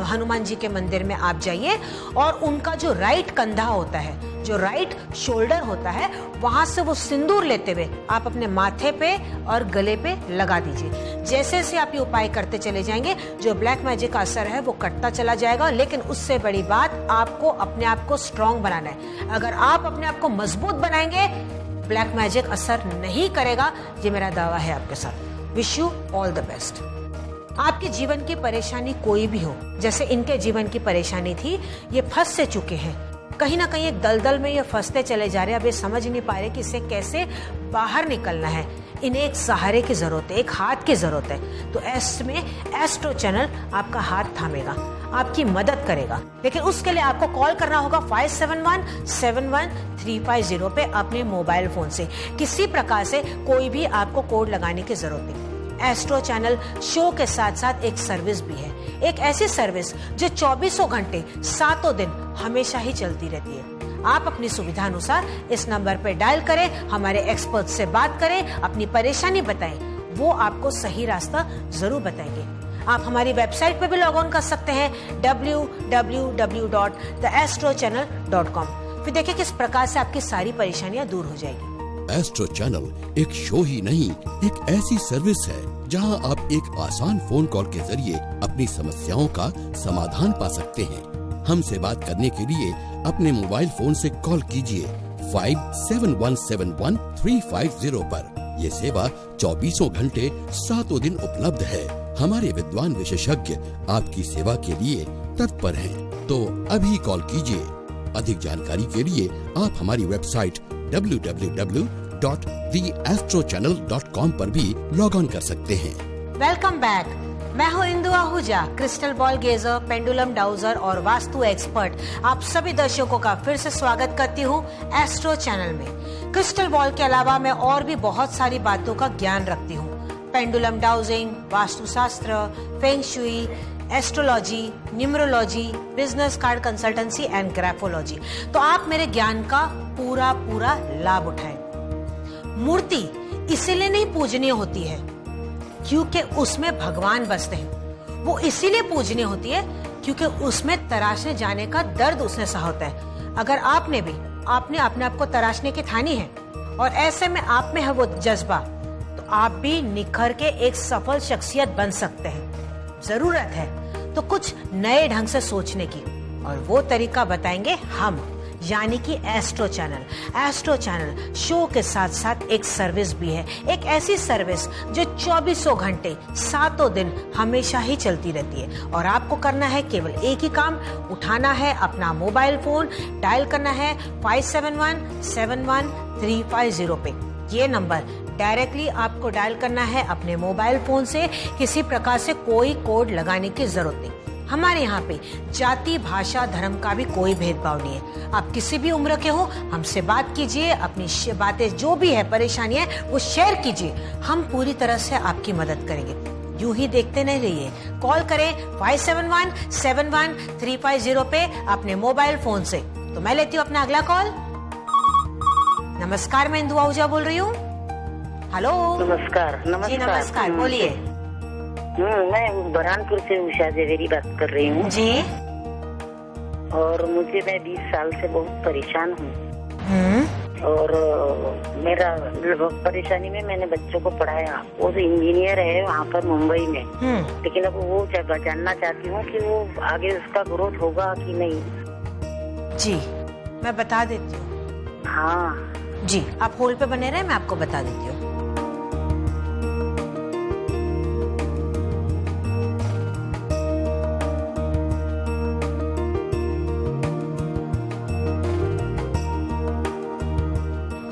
हनुमान जी के मंदिर में आप जाइए और उनका जो राइट कंधा होता है, जो राइट शोल्डर होता है, वहां से वो सिंदूर लेते हुए आप अपने माथे पे और गले पे लगा दीजिए। जैसे जैसे आप ये उपाय करते चले जाएंगे, जो ब्लैक मैजिक का असर है वो कटता चला जाएगा। लेकिन उससे बड़ी बात, आपको अपने आप को स्ट्रॉन्ग बनाना है। अगर आप अपने आप को मजबूत बनाएंगे, ब्लैक मैजिक असर नहीं करेगा। ये मेरा दावा है आपके साथ। Wish you all the best. आपके जीवन की परेशानी कोई भी हो, जैसे इनके जीवन की परेशानी थी, ये फंस से चुके हैं। कहीं ना कहीं एक दलदल में ये फंसते चले जा रहे हैं। अब ये समझ नहीं पा रहे कि इससे कैसे बाहर निकलना है। इन्हें एक सहारे की जरूरत है, एक हाथ की जरूरत है। तो इसमें एस्ट्रो चैनल आपका हाथ थामेगा। आपकी मदद करेगा। लेकिन उसके लिए आपको कॉल करना होगा 571-71-350 पे अपने मोबाइल फोन से। किसी प्रकार से कोई भी आपको कोड लगाने की जरूरत नहीं। एस्ट्रो चैनल शो के साथ साथ एक सर्विस भी है, एक ऐसी सर्विस जो 24 घंटे 7 दिन हमेशा ही चलती रहती है। आप अपनी सुविधा अनुसार इस नंबर पर डायल करें, हमारे एक्सपर्ट से बात करें, अपनी परेशानी बताएं, वो आपको सही रास्ता जरूर बताएंगे। आप हमारी वेबसाइट पे भी लॉग ऑन कर सकते हैं www.theastrochannel.com। फिर देखिए किस प्रकार से आपकी सारी परेशानियां दूर हो जाएगी। एस्ट्रो चैनल एक शो ही नहीं, एक ऐसी सर्विस है जहां आप एक आसान फोन कॉल के जरिए अपनी समस्याओं का समाधान पा सकते हैं। हमसे बात करने के लिए अपने मोबाइल फोन से कॉल कीजिए 57171-350 पर। ये सेवा 24 घंटे 7 दिन उपलब्ध है। हमारे विद्वान विशेषज्ञ आपकी सेवा के लिए तत्पर हैं, तो अभी कॉल कीजिए। अधिक जानकारी के लिए आप हमारी वेबसाइट www.theastrochannel.com पर भी लॉग ऑन कर सकते हैं। Welcome back. मैं हूँ Indu Ahuja, crystal ball gazer, pendulum dowser और वास्तु एक्सपर्ट। आप सभी दर्शकों का फिर से स्वागत करती हूँ एस्ट्रो चैनल में। क्रिस्टल बॉल के अलावा मैं और भी बहुत सारी बातों का ज्ञान रखती हूँ। Pendulum dowsing, Vastushastra, feng shui, astrology, numerology, business card consultancy and graphology. तो आप मेरे ज्ञान का पूरा लाभ उठाएं। मूर्ति इसीलिए नहीं पूजनीय होती है क्योंकि उसमें भगवान बसते हैं। वो इसीलिए पूजनीय होती है क्योंकि उसमें तराशने जाने का दर्द उसने सहा होता है। अगर आपने अपने आप को तराशने की ठानी है और ऐसे में आप में है वो जज्बा, तो आप भी निखर के एक सफल शख्सियत बन सकते हैं। जरूरत है तो कुछ नए ढंग से सोचने की, और वो तरीका बताएंगे हम, यानी कि astro channel. Astro channel show के साथ साथ एक सर्विस भी है, एक ऐसी सर्विस जो 24 घंटे 7 दिन हमेशा ही चलती रहती है। और आपको करना है केवल एक ही काम, उठाना है अपना मोबाइल फोन, डायल करना है 571-71-350 पे। ये नंबर डायरेक्टली आपको डायल करना है अपने मोबाइल फोन से। किसी प्रकार से कोई कोड लगाने की जरूरत नहीं। हमारे यहाँ पे जाति, भाषा, धर्म का भी कोई भेदभाव नहीं है। आप किसी भी उम्र के हो, हमसे बात कीजिए, अपनी बातें जो भी है, परेशानी है, वो शेयर कीजिए। हम पूरी तरह से आपकी मदद करेंगे। यूं ही देखते नहीं रहिए, कॉल करें 571-71-350 पे अपने मोबाइल फोन से। तो मैं लेती हूँ अपना अगला कॉल। नमस्कार, मैं इंदु आहूजा बोल रही हूँ। हेलो। नमस्कार। जी नमस्कार, बोलिए। मैं बरहानपुर से उषा जवेरी बात कर रही हूँ जी। और मैं 20 साल से बहुत परेशान हूँ। और मेरा परेशानी में मैंने बच्चों को पढ़ाया। वो जो इंजीनियर है वहाँ पर मुंबई में, लेकिन अब वो जानना चाहती हूँ कि वो आगे उसका ग्रोथ होगा कि नहीं। जी मैं बता देती हूँ। हाँ जी, आप होल्ड पे बने रहे, मैं आपको बता देती हूँ।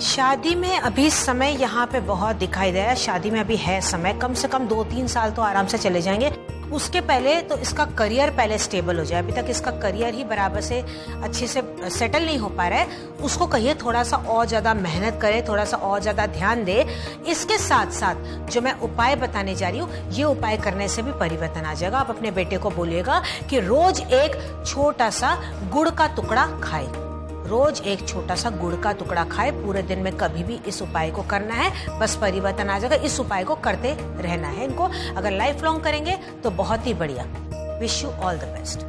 शादी में अभी समय यहाँ पे बहुत दिखाई दे रहा है। शादी में अभी है समय, कम से कम 2-3 साल तो आराम से चले जाएंगे। उसके पहले तो इसका करियर पहले स्टेबल हो जाए। अभी तक इसका करियर ही बराबर से अच्छे से सेटल नहीं हो पा रहा है। उसको कहिए थोड़ा सा और ज्यादा मेहनत करे, थोड़ा सा और ज्यादा ध्यान दे। इसके साथ साथ जो मैं उपाय बताने जा रही हूँ, ये उपाय करने से भी परिवर्तन आ जाएगा। आप अपने बेटे को बोलिएगा कि रोज एक छोटा सा गुड़ का टुकड़ा खाए। रोज एक छोटा सा गुड़ का टुकड़ा खाए। पूरे दिन में कभी भी इस उपाय को करना है, बस परिवर्तन आ जाएगा। इस उपाय को करते रहना है इनको। अगर लाइफ लॉन्ग करेंगे तो बहुत ही बढ़िया। Wish you all the best.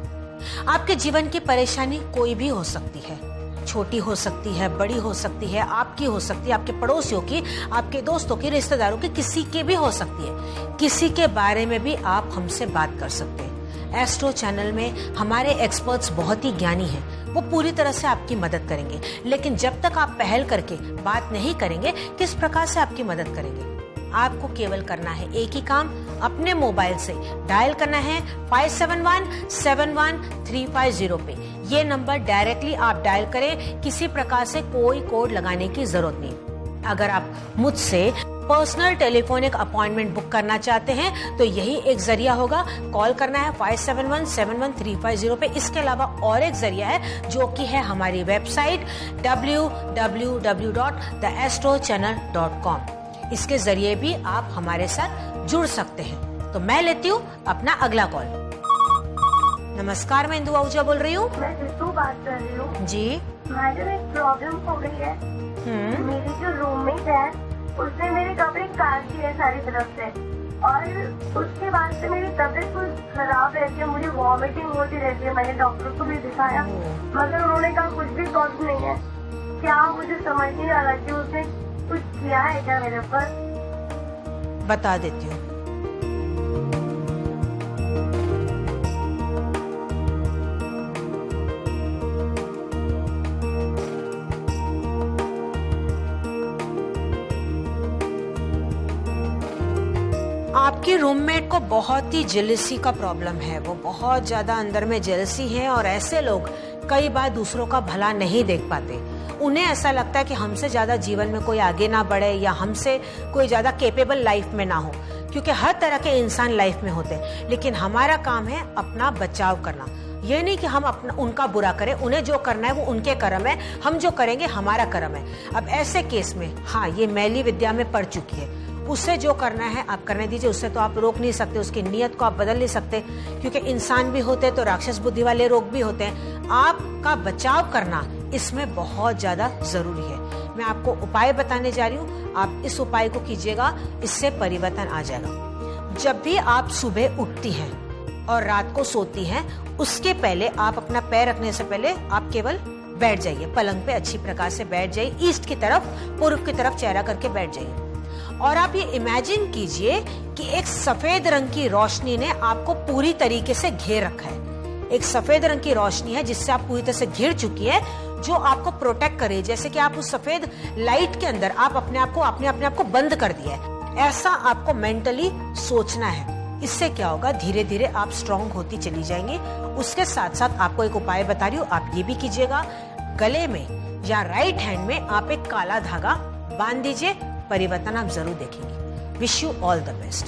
आपके जीवन की परेशानी कोई भी हो सकती है, छोटी हो सकती है, बड़ी हो सकती है, आपकी हो सकती है, आपके पड़ोसियों की, आपके दोस्तों की, रिश्तेदारों की, किसी की भी हो सकती है। किसी के बारे में भी आप हमसे बात कर सकते हैं। एस्ट्रो चैनल में हमारे एक्सपर्ट्स बहुत ही ज्ञानी हैं। वो पूरी तरह से आपकी मदद करेंगे। लेकिन जब तक आप पहल करके बात नहीं करेंगे, किस प्रकार से आपकी मदद करेंगे? आपको केवल करना है एक ही काम, अपने मोबाइल से डायल करना है 571-71-350 पे। ये नंबर डायरेक्टली आप डायल करें, किसी प्रकार से कोई कोड लगाने की जरूरत नहीं। अगर आप मुझसे पर्सनल टेलीफोनिक अपॉइंटमेंट बुक करना चाहते हैं तो यही एक जरिया होगा। कॉल करना है 57171350 पे। इसके अलावा और एक जरिया है जो कि है हमारी वेबसाइट www.theastrochannel.com। इसके जरिए भी आप हमारे साथ जुड़ सकते हैं। तो मैं लेती हूँ अपना अगला कॉल। नमस्कार, मैं इंदु आहूजा बोल रही हूँ। मैं सिद्धू बात कर रही हूँ जी। मैडम एक प्रॉब्लम हो गई है। मेरी जो रूममेट है उसने मेरे कपड़े काट दिए सारी तरफ से और उसके बाद से मेरी तबीयत कुछ खराब रहती है, मुझे वॉमिटिंग होती रहती है। मैंने डॉक्टर को भी दिखाया मगर उन्होंने कहा कुछ भी प्रॉब्लम नहीं है। क्या मुझे समझ नहीं आ रहा कि उसने कुछ किया है क्या मेरे ऊपर? बता देती हूँ। आपकी रूममेट को बहुत ही जेलसी का प्रॉब्लम है। वो बहुत ज्यादा अंदर में जेलसी है और ऐसे लोग कई बार दूसरों का भला नहीं देख पाते। उन्हें ऐसा लगता है कि हमसे ज्यादा जीवन में कोई आगे ना बढ़े या हमसे कोई ज्यादा कैपेबल लाइफ में ना हो, क्योंकि हर तरह के इंसान लाइफ में होते हैं। लेकिन हमारा काम है अपना बचाव करना। ये नहीं कि हम अपना उनका बुरा करें, उन्हें जो करना है वो उनके कर्म है, हम जो करेंगे हमारा कर्म है। अब ऐसे केस में हाँ, ये मैली विद्या में पड़ चुकी है। उससे जो करना है आप करने दीजिए। उससे तो आप रोक नहीं सकते, उसकी नीयत को आप बदल नहीं सकते, क्योंकि इंसान भी होते हैं तो राक्षस बुद्धि वाले रोग भी होते हैं। आपका बचाव करना इसमें बहुत ज्यादा जरूरी है। मैं आपको उपाय बताने जा रही हूँ, आप इस उपाय को कीजिएगा, इससे परिवर्तन आ जाएगा। जब भी आप सुबह उठती हैं और रात को सोती हैं, उसके पहले आप अपना पैर रखने से पहले आप केवल बैठ जाइए, पलंग पे अच्छी प्रकार से बैठ जाइए, ईस्ट की तरफ, पूर्व की तरफ चेहरा करके बैठ जाइए। और आप ये इमेजिन कीजिए कि एक सफेद रंग की रोशनी ने आपको पूरी तरीके से घेर रखा है। एक सफेद रंग की रोशनी है जिससे आप पूरी तरह से घिर चुकी है, जो आपको प्रोटेक्ट करे। जैसे कि आप उस सफेद लाइट के अंदर आप अपने आप को बंद कर दिया है। ऐसा आपको मेंटली सोचना है। इससे क्या होगा, धीरे धीरे आप स्ट्रॉन्ग होती चली जाएंगी। उसके साथ साथ आपको एक उपाय बता रही हूँ, आप ये भी कीजिएगा। गले में या राइट हैंड में आप एक काला धागा बांध दीजिए, परिवर्तन आप जरूर देखेंगे। Wish you all the best.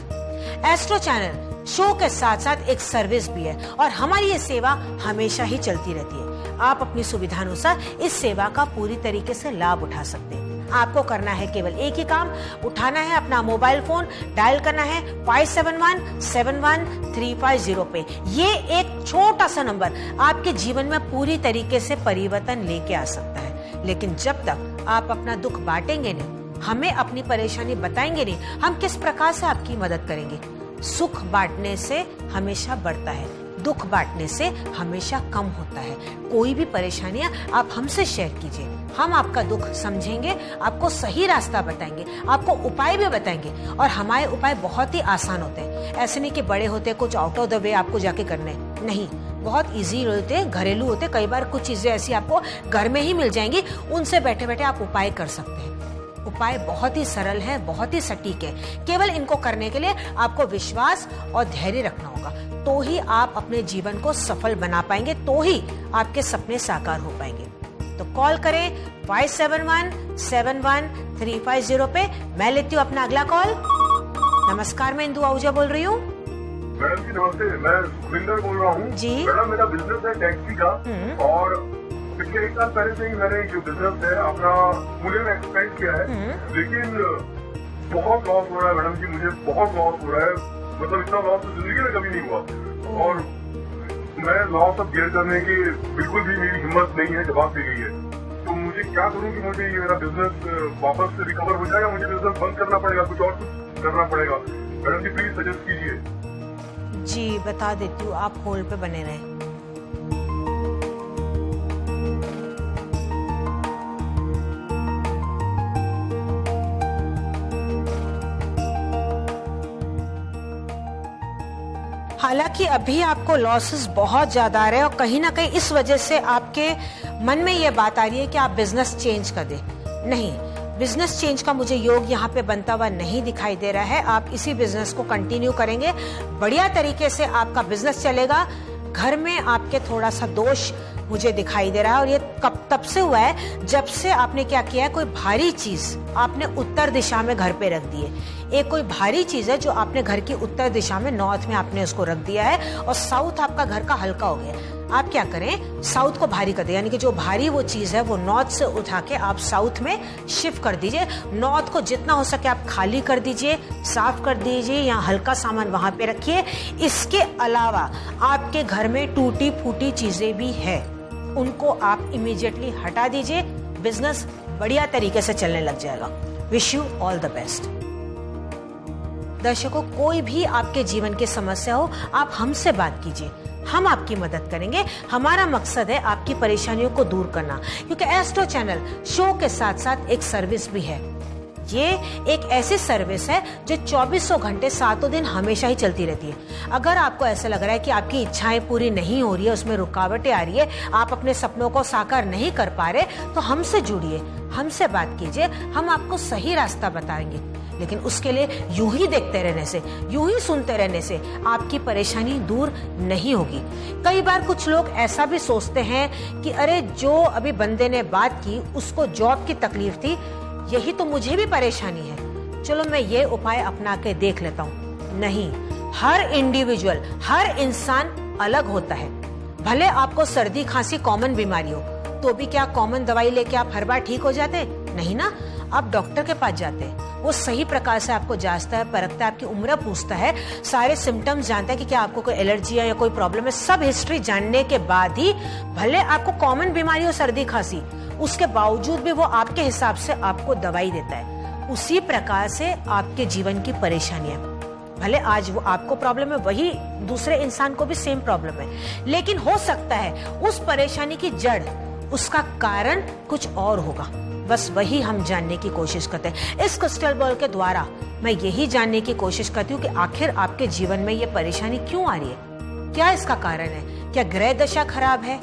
Astro channel show के साथ साथ एक सर्विस भी है और हमारी ये सेवा हमेशा ही चलती रहती है। आप अपनी सुविधानुसार इस सेवा का पूरी तरीके से लाभ उठा सकते हैं। आपको करना है केवल एक ही काम, उठाना है अपना मोबाइल फोन, डायल करना है 57171350 पे। ये एक छोटा सा नंबर आपके जीवन में पूरी तरीके से परिवर्तन लेके आ सकता है। लेकिन जब तक आप अपना दुख बांटेंगे नहीं, हमें अपनी परेशानी बताएंगे नहीं, हम किस प्रकार से आपकी मदद करेंगे। सुख बांटने से हमेशा बढ़ता है, दुख बांटने से हमेशा कम होता है। कोई भी परेशानियां आप हमसे शेयर कीजिए, हम आपका दुख समझेंगे, आपको सही रास्ता बताएंगे, आपको उपाय भी बताएंगे। और हमारे उपाय बहुत ही आसान होते हैं। ऐसे नहीं कि बड़े होते हैं, कुछ आउट ऑफ द वे आपको जाके करने, नहीं, बहुत इजी होते हैं, घरेलू होते हैं। कई बार कुछ चीजें ऐसी आपको घर में ही मिल जाएंगी, उनसे बैठे बैठे आप उपाय कर सकते हैं। उपाय बहुत ही सरल है, बहुत ही सटीक है। केवल इनको करने के लिए आपको विश्वास और धैर्य रखना होगा, तो ही आप अपने जीवन को सफल बना पाएंगे, तो ही आपके सपने साकार हो पाएंगे। तो कॉल करें 57171350 पे। मैं लेती हूँ अपना अगला कॉल। नमस्कार, मैं इंदु आहूजा बोल रही हूँ। मैडम जी नमस्ते, मैं सुखविंदर बोल रहा हूँ जी। मैडम, मेरा बिजनेस है टैक्सी का और पिछले 1 साल पहले से ही मैंने जो बिजनेस है अपना पुणे में एक्सपेंड किया है, लेकिन बहुत लॉस हो रहा है मैडम जी, मुझे बहुत लॉस हो रहा है। मतलब इतना लॉस तो जिंदगी में कभी नहीं हुआ और मैं लॉस अब बेयर करने की बिल्कुल भी मेरी हिम्मत नहीं है, जवाब दी गई है। तो मुझे क्या करूं कि मुझे ये मेरा बिजनेस वापस से रिकवर हो जाएगा, मुझे बिजनेस बंद करना पड़ेगा, कुछ और कुछ करना पड़ेगा? मैडम जी प्लीज सजेस्ट कीजिए। जी बता देती हूँ, आप होल्ड पे बने रहें। हालांकि अभी आपको लॉसेस बहुत ज्यादा आ रहे हैं और कहीं ना कहीं इस वजह से आपके मन में ये बात आ रही है कि आप बिजनेस चेंज कर दें। नहीं, बिजनेस चेंज का मुझे योग यहाँ पे बनता हुआ नहीं दिखाई दे रहा है। आप इसी बिजनेस को कंटिन्यू करेंगे, बढ़िया तरीके से आपका बिजनेस चलेगा। घर में आपके थोड़ा सा दोष मुझे दिखाई दे रहा है। और ये तब से हुआ है जब से आपने क्या किया है, कोई भारी चीज आपने उत्तर दिशा में घर पे रख दी है। एक कोई भारी चीज है जो आपने घर की उत्तर दिशा में, नॉर्थ में आपने उसको रख दिया है, और साउथ आपका घर का हल्का हो गया। आप क्या करें, साउथ को भारी कर दे, यानी कि जो भारी वो चीज है वो नॉर्थ से उठा के आप साउथ में शिफ्ट कर दीजिए। नॉर्थ को जितना हो सके आप खाली कर दीजिए, साफ कर दीजिए, या हल्का सामान वहां पे रखिए। इसके अलावा आपके घर में टूटी फूटी चीजें भी है, उनको आप इमीडिएटली हटा दीजिए। बिजनेस बढ़िया तरीके से चलने लग जाएगा। Wish you all the best. दर्शकों, कोई भी आपके जीवन की समस्या हो, आप हमसे बात कीजिए, हम आपकी मदद करेंगे। हमारा मकसद है आपकी परेशानियों को दूर करना, क्योंकि एस्ट्रो चैनल शो के साथ साथ एक सर्विस भी है। ये एक ऐसी सर्विस है जो 2400 घंटे 7 दिन हमेशा ही चलती रहती है। अगर आपको ऐसा लग रहा है कि आपकी इच्छाएं पूरी नहीं हो रही है, उसमें रुकावटें आ रही है, आप अपने सपनों को साकार नहीं कर पा रहे, तो हमसे जुड़िए, हमसे बात कीजिए, हम आपको सही रास्ता बताएंगे। लेकिन उसके लिए यूं ही देखते रहने से, यूं ही सुनते रहने से आपकी परेशानी दूर नहीं होगी। कई बार कुछ लोग ऐसा भी सोचते हैं कि अरे जो अभी बंदे ने बात की उसको जॉब की तकलीफ थी, यही तो मुझे भी परेशानी है, चलो मैं ये उपाय अपना के देख लेता हूँ। नहीं, हर इंडिविजुअल, हर इंसान अलग होता है। भले आपको सर्दी खांसी कॉमन बीमारी हो, तो भी क्या कॉमन दवाई लेके आप हर बार ठीक हो जाते? नहीं ना, आप डॉक्टर के पास जाते हैं, वो सही प्रकार से आपको जांचता है, परखता है, आपकी उम्र पूछता है, सारे सिम्टम्स जानता है कि क्या आपको कोई एलर्जी है या कोई प्रॉब्लम है। सब हिस्ट्री जानने के बाद ही, भले आपको कॉमन बीमारी हो सर्दी खांसी, उसके बावजूद भी वो आपके हिसाब से आपको दवाई देता है। उसी प्रकार से आपके जीवन की परेशानियां, भले आज वो आपको प्रॉब्लम है, वही दूसरे इंसान को भी सेम प्रॉब्लम है, लेकिन हो सकता है उस परेशानी की जड़, उसका कारण कुछ और होगा। बस वही हम जानने की कोशिश करते हैं। इस क्रिस्टल बॉल के द्वारा मैं यही जानने की कोशिश करती हूँ कि आखिर आपके जीवन में ये परेशानी क्यों आ रही है, क्या इसका कारण है। क्या ग्रह दशा खराब है,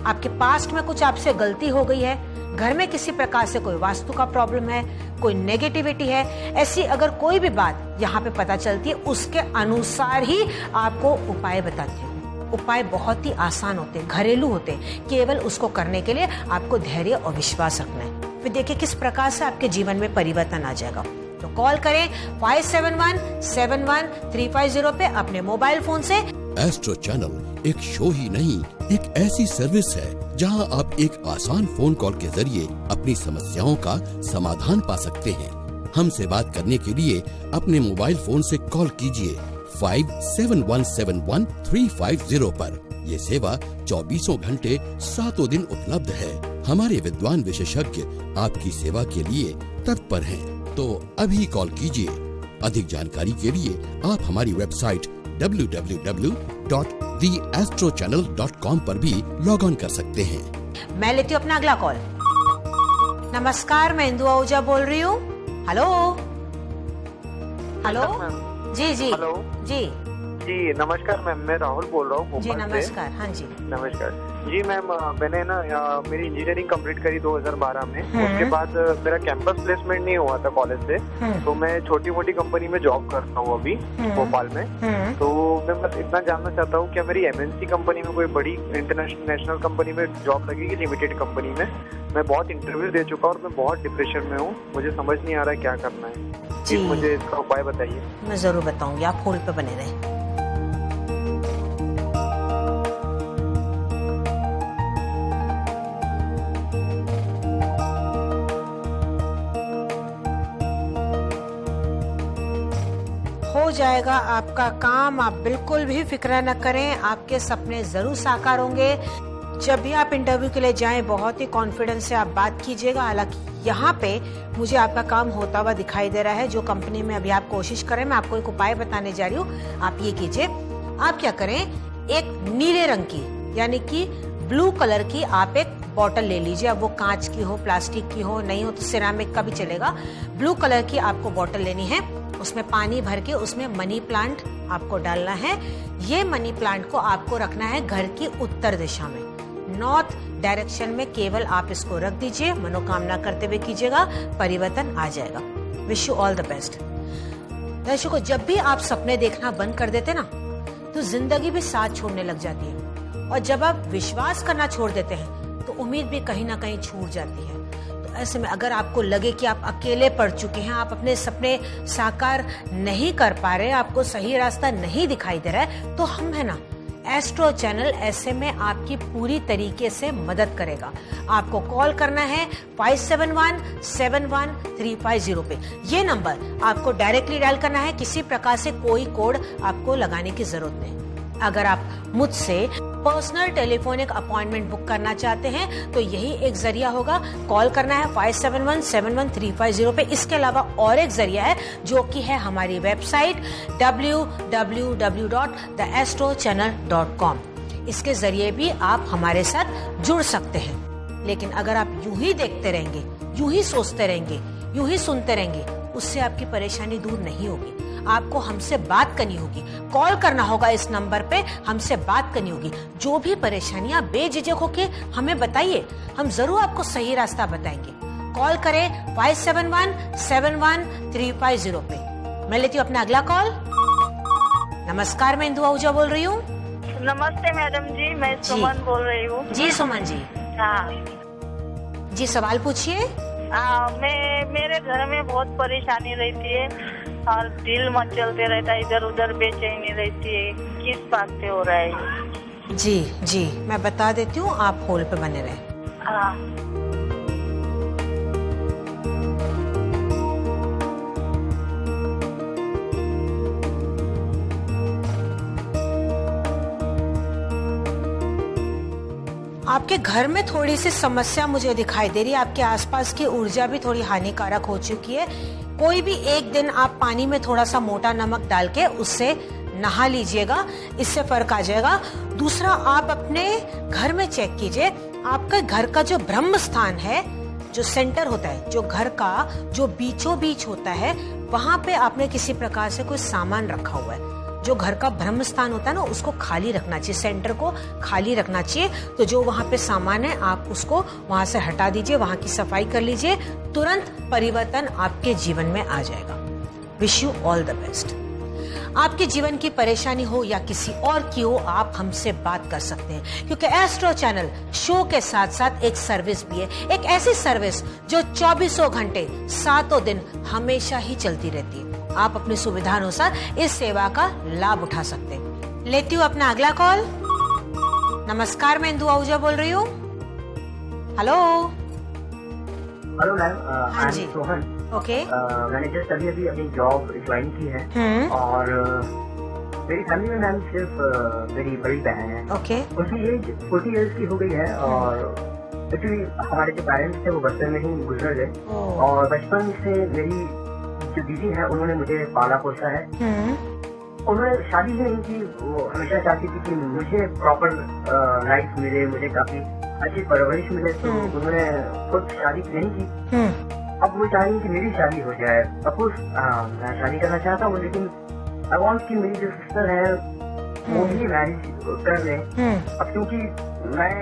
आपके पास्ट में कुछ आपसे गलती हो गई है, घर में किसी प्रकार से कोई वास्तु का प्रॉब्लम है, कोई नेगेटिविटी है, ऐसी अगर कोई भी बात यहाँ पे पता चलती है, उसके अनुसार ही आपको उपाय बताती हूँ। उपाय बहुत ही आसान होते हैं, घरेलू होते हैं, केवल उसको करने के लिए आपको धैर्य और विश्वास रखना है। फिर देखिए किस प्रकार से आपके जीवन में परिवर्तन आ जाएगा। तो कॉल करें 57171350 पे अपने मोबाइल फोन से। एस्ट्रो चैनल एक शो ही नहीं, एक ऐसी सर्विस है जहां आप एक आसान फोन कॉल के जरिए अपनी समस्याओं का समाधान पा सकते हैं। हमसे बात करने के लिए अपने मोबाइल फोन से कॉल कीजिए 57171350 पर। ये सेवा 24 घंटे 7 दिन उपलब्ध है। हमारे विद्वान विशेषज्ञ आपकी सेवा के लिए तत्पर हैं। तो अभी कॉल कीजिए। अधिक जानकारी के लिए आप हमारी वेबसाइट www.theastrochannel.com पर भी लॉग ऑन कर सकते हैं। मैं लेती हूँ अपना अगला कॉल। नमस्कार, मैं इंदु आहूजा बोल रही हूँ। हेलो हेलो जी जी हेलो जी जी नमस्कार मैम, मैं राहुल बोल रहा हूँ जी। नमस्कार। हाँ जी नमस्कार जी मैम। मैंने ना मेरी इंजीनियरिंग कंप्लीट करी 2012 में। उसके बाद मेरा कैंपस प्लेसमेंट नहीं हुआ था कॉलेज से, तो मैं छोटी मोटी कंपनी में जॉब करता हूँ अभी भोपाल में। तो मैं बस इतना जानना चाहता हूँ, क्या मेरी MNC कंपनी में कोई बड़ी इंटरनेशनल कंपनी में जॉब लगेगी, लिमिटेड कंपनी में? मैं बहुत इंटरव्यू दे चुका और मैं बहुत डिप्रेशन में हूँ, मुझे समझ नहीं आ रहा है क्या करना है जी। मुझे इसका उपाय बताइए। मैं जरूर बताऊंगी, आप होल्ड पे बने रहें। हो जाएगा आपका काम, आप बिल्कुल भी फिक्र न करें, आपके सपने जरूर साकार होंगे। जब भी आप इंटरव्यू के लिए जाएं, बहुत ही कॉन्फिडेंस से आप बात कीजिएगा। हालांकि यहाँ पे मुझे आपका काम होता हुआ दिखाई दे रहा है। जो कंपनी में अभी आप कोशिश करें, मैं आपको एक उपाय बताने जा रही हूँ। आप ये कीजिए, आप क्या करें, एक नीले रंग की यानी कि ब्लू कलर की आप एक बॉटल ले लीजिए। अब वो कांच की हो, प्लास्टिक की हो, नहीं हो तो सिरामिक का भी चलेगा। ब्लू कलर की आपको बॉटल लेनी है, उसमें पानी भर के उसमें मनी प्लांट आपको डालना है। ये मनी प्लांट को आपको रखना है घर की उत्तर दिशा में, नॉर्थ डायरेक्शन में। केवल आप इसको रख दीजिए, मनोकामना करते हुए कीजिएगा, परिवर्तन आ जाएगा। Wish you all the best. दर्शकों, जब भी आप सपने देखना बंद कर देते ना, तो जिंदगी भी साथ छोड़ने लग जाती है। और जब आप विश्वास करना छोड़ देते हैं तो उम्मीद भी कहीं ना कहीं छूट जाती है। तो ऐसे में अगर आपको लगे कि आप अकेले पड़ चुके हैं, आप अपने सपने साकार नहीं कर पा रहे, आपको सही रास्ता नहीं दिखाई दे रहा है, तो हम है ना एस्ट्रो चैनल ऐसे में आपकी पूरी तरीके से मदद करेगा। आपको कॉल करना है 57171350 पे। ये नंबर आपको डायरेक्टली डायल करना है, किसी प्रकार से कोई कोड आपको लगाने की जरूरत नहीं। अगर आप मुझसे पर्सनल टेलीफोनिक अपॉइंटमेंट बुक करना चाहते हैं तो यही एक जरिया होगा। कॉल करना है 57171350 पे। इसके अलावा और एक जरिया है जो कि है हमारी वेबसाइट www.theastrochannel.com। इसके जरिए भी आप हमारे साथ जुड़ सकते हैं। लेकिन अगर आप यूं ही देखते रहेंगे, यूं ही सोचते रहेंगे, यूं ही सुनते रहेंगे, उससे आपकी परेशानी दूर नहीं होगी। आपको हमसे बात करनी होगी, कॉल करना होगा इस नंबर पे, हमसे बात करनी होगी। जो भी परेशानियां बेझिझक होके हमें बताइए, हम जरूर आपको सही रास्ता बताएंगे। कॉल करें 57171350 पे। मैं लेती हूँ अपना अगला कॉल। नमस्कार, मैं इंदु आहूजा बोल रही हूँ। नमस्ते मैडम जी, मैं सुमन बोल रही हूँ। जी सुमन जी। हाँ जी, सवाल पूछिए। मेरे घर में बहुत परेशानी रहती है और दिल मचलते रहता है, इधर उधर बेचैनी रहती है। किस बात से हो रहा है? जी जी, मैं बता देती हूँ, आप होल्ड पे बने रहे। हाँ। आपके घर में थोड़ी सी समस्या मुझे दिखाई दे रही है। आपके आसपास की ऊर्जा भी थोड़ी हानिकारक हो चुकी है। कोई भी एक दिन आप पानी में थोड़ा सा मोटा नमक डाल के उससे नहा लीजिएगा, इससे फर्क आ जाएगा। दूसरा, आप अपने घर में चेक कीजिए, आपका घर का जो ब्रह्म स्थान है, जो सेंटर होता है, जो घर का जो बीचों बीच होता है, वहां पे आपने किसी प्रकार से कोई सामान रखा हुआ है। जो घर का ब्रह्म स्थान होता है ना, उसको खाली रखना चाहिए, सेंटर को खाली रखना चाहिए। तो जो वहां पे सामान है आप उसको वहां से हटा दीजिए, वहां की सफाई कर लीजिए, तुरंत परिवर्तन आपके जीवन में आ जाएगा। Wish you all the best. आपके जीवन की परेशानी हो या किसी और की हो, आप हमसे बात कर सकते हैं, क्योंकि एस्ट्रो चैनल शो के साथ साथ एक सर्विस भी है। एक ऐसी सर्विस जो 24 घंटे 7 दिन हमेशा ही चलती रहती है। आप अपनी सुविधा अनुसार इस सेवा का लाभ उठा सकते हैं। लेती हूँ अपना अगला कॉल। नमस्कार, मैं इंदु आहूजा बोल रही हूँ। हेलो। हेलो मैम, हाँ जी। सोहन। ओके। मैंने जस्ट अभी अपनी जॉब ज्वाइन की है और मेरी फैमिली में मैम सिर्फ मेरी बड़ी बहन है। ओके। उसकी एज 40 इयर्स की हो गई है और एक्चुअली हमारे जो पेरेंट्स थे वो बचपन में ही गुजर गए और बचपन से मेरी जो दीदी है उन्होंने मुझे पाला पोसा है। उन्होंने शादी ही नहीं की, वो हमेशा चाहती थी कि मुझे प्रॉपर लाइफ मिले, मुझे काफी अच्छी परवरिश मिले, तो उन्होंने खुद शादी नहीं की। अब वो चाह रही कि मेरी शादी हो जाए। अफकोर्स मैं शादी करना चाहता हूँ, लेकिन आई वांट कि मेरी जो सिस्टर है वो भी मैरिज कर ले। अब क्योंकि मैं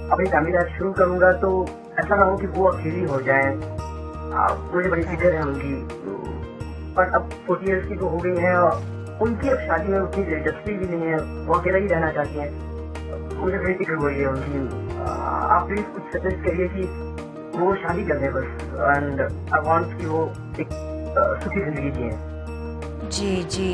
अपनी फैमिली लाइफ शुरू करूंगा तो ऐसा ना हो कि वो अकेली हो जाए। मुझे बड़ी फिक्र है उनकी, पर अब 40 इयर्स की तो हो गई है और उनकी अब शादी में उतनी दिलचस्पी भी नहीं है, वो अकेला ही रहना चाहती हैं। मुझे बड़ी फिक्र हो रही है उनकी। आप प्लीज कुछ सजेस्ट करिए कि वो शादी कर दे बस, एंड आई वांट कि वो एक सुखी जिंदगी जिए। जी जी,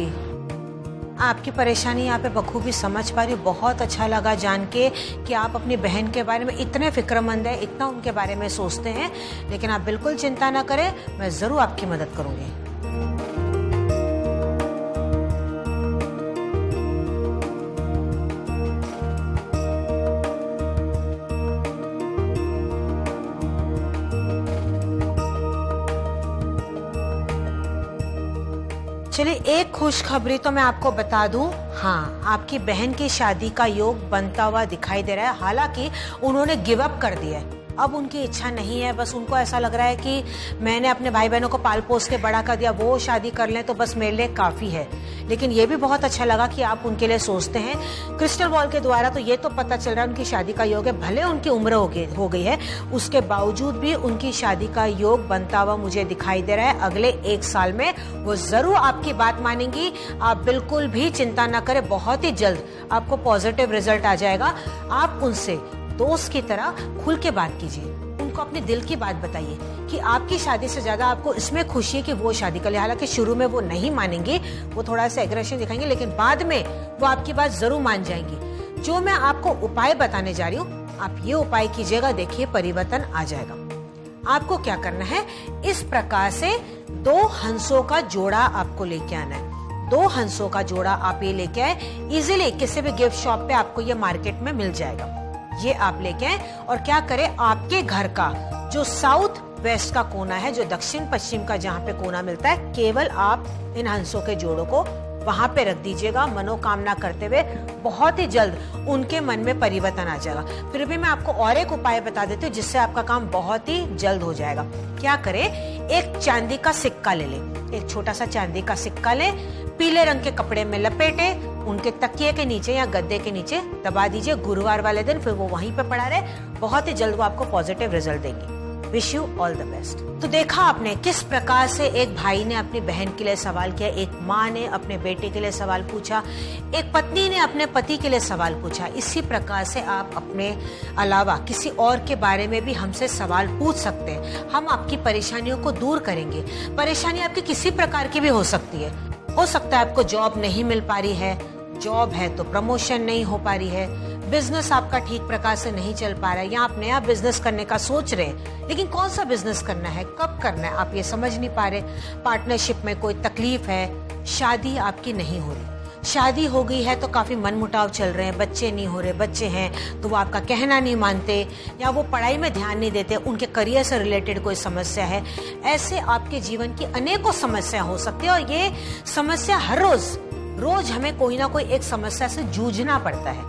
आपकी परेशानी यहाँ पे बखूबी समझ पा रही हूँ। बहुत अच्छा लगा जान के कि आप अपनी बहन के बारे में इतने फिक्रमंद हैं, इतना उनके बारे में सोचते हैं। लेकिन आप बिल्कुल चिंता ना करें, मैं जरूर आपकी मदद करूंगी। चलिए, एक खुशखबरी तो मैं आपको बता दूं। हाँ, आपकी बहन की शादी का योग बनता हुआ दिखाई दे रहा है। हालांकि उन्होंने गिव अप कर दिया है, अब उनकी इच्छा नहीं है, बस उनको ऐसा लग रहा है कि मैंने अपने भाई बहनों को पाल पोस के बड़ा कर दिया, वो शादी कर लें तो बस मेरे लिए काफ़ी है। लेकिन ये भी बहुत अच्छा लगा कि आप उनके लिए सोचते हैं। क्रिस्टल बॉल के द्वारा तो ये तो पता चल रहा है उनकी शादी का योग है, भले उनकी उम्र हो गई है, उसके बावजूद भी उनकी शादी का योग बनता हुआ मुझे दिखाई दे रहा है। अगले 1 साल में वो जरूर आपकी बात मानेंगी। आप बिल्कुल भी चिंता न करें, बहुत ही जल्द आपको पॉजिटिव रिजल्ट आ जाएगा। आप उनसे दोस्त की तरह खुल के बात कीजिए, उनको अपने दिल की बात बताइए कि आपकी शादी से ज्यादा आपको इसमें खुशी है कि वो शादी कर ले। हालांकि शुरू में वो नहीं मानेंगे, वो थोड़ा सा एग्रेशन दिखाएंगे, लेकिन बाद में वो आपकी बात जरूर मान जाएंगी। जो मैं आपको उपाय बताने जा रही हूँ, आप ये उपाय कीजिएगा, देखिए परिवर्तन आ जाएगा। आपको क्या करना है, इस प्रकार से 2 हंसों का जोड़ा आपको लेके आना है। 2 हंसों का जोड़ा आप ये लेके आए, इजीली किसी भी गिफ्ट शॉप पे आपको ये मार्केट में मिल जाएगा। ये आप लेके आए और क्या करें, आपके घर का जो साउथ वेस्ट का कोना है, जो दक्षिण पश्चिम का जहाँ पे कोना मिलता है, केवल आप इन हंसों के जोड़ों को वहां पे रख दीजिएगा, मनोकामना करते हुए। बहुत ही जल्द उनके मन में परिवर्तन आ जाएगा। फिर भी मैं आपको और एक उपाय बता देती हूँ जिससे आपका काम बहुत ही जल्द हो जाएगा। क्या करें, एक चांदी का सिक्का ले लें, एक छोटा सा चांदी का सिक्का लें, पीले रंग के कपड़े में लपेटे, उनके तकिए के नीचे या गद्दे के नीचे दबा दीजिए गुरुवार वाले दिन, फिर वो वहीं पे पड़ा रहे। बहुत ही जल्द वो आपको पॉजिटिव रिजल्ट देंगे। Wish you all the best. तो देखा आपने किस प्रकार से एक भाई ने अपनी बहन के लिए सवाल किया, एक माँ ने अपने बेटे के लिए सवाल पूछा, एक पत्नी ने अपने पति के लिए सवाल पूछा। इसी प्रकार से आप अपने अलावा किसी और के बारे में भी हमसे सवाल पूछ सकते हैं। हम आपकी परेशानियों को दूर करेंगे। परेशानी आपकी किसी प्रकार की भी हो सकती है। हो सकता है आपको जॉब नहीं मिल पा रही है, जॉब है तो प्रमोशन नहीं हो पा रही है, बिजनेस आपका ठीक प्रकार से नहीं चल पा रहा है, या आप नया बिजनेस करने का सोच रहे हैं, लेकिन कौन सा बिजनेस करना है, कब करना है, आप ये समझ नहीं पा रहे। पार्टनरशिप में कोई तकलीफ है, शादी आपकी नहीं हो रही, शादी हो गई है तो काफी मनमुटाव चल रहे हैं, बच्चे नहीं हो रहे, बच्चे हैं तो वो आपका कहना नहीं मानते, या वो पढ़ाई में ध्यान नहीं देते, उनके करियर से रिलेटेड कोई समस्या है। ऐसे आपके जीवन की अनेकों समस्या हो सकती है, और ये समस्या हर रोज हमें कोई ना कोई एक समस्या से जूझना पड़ता है।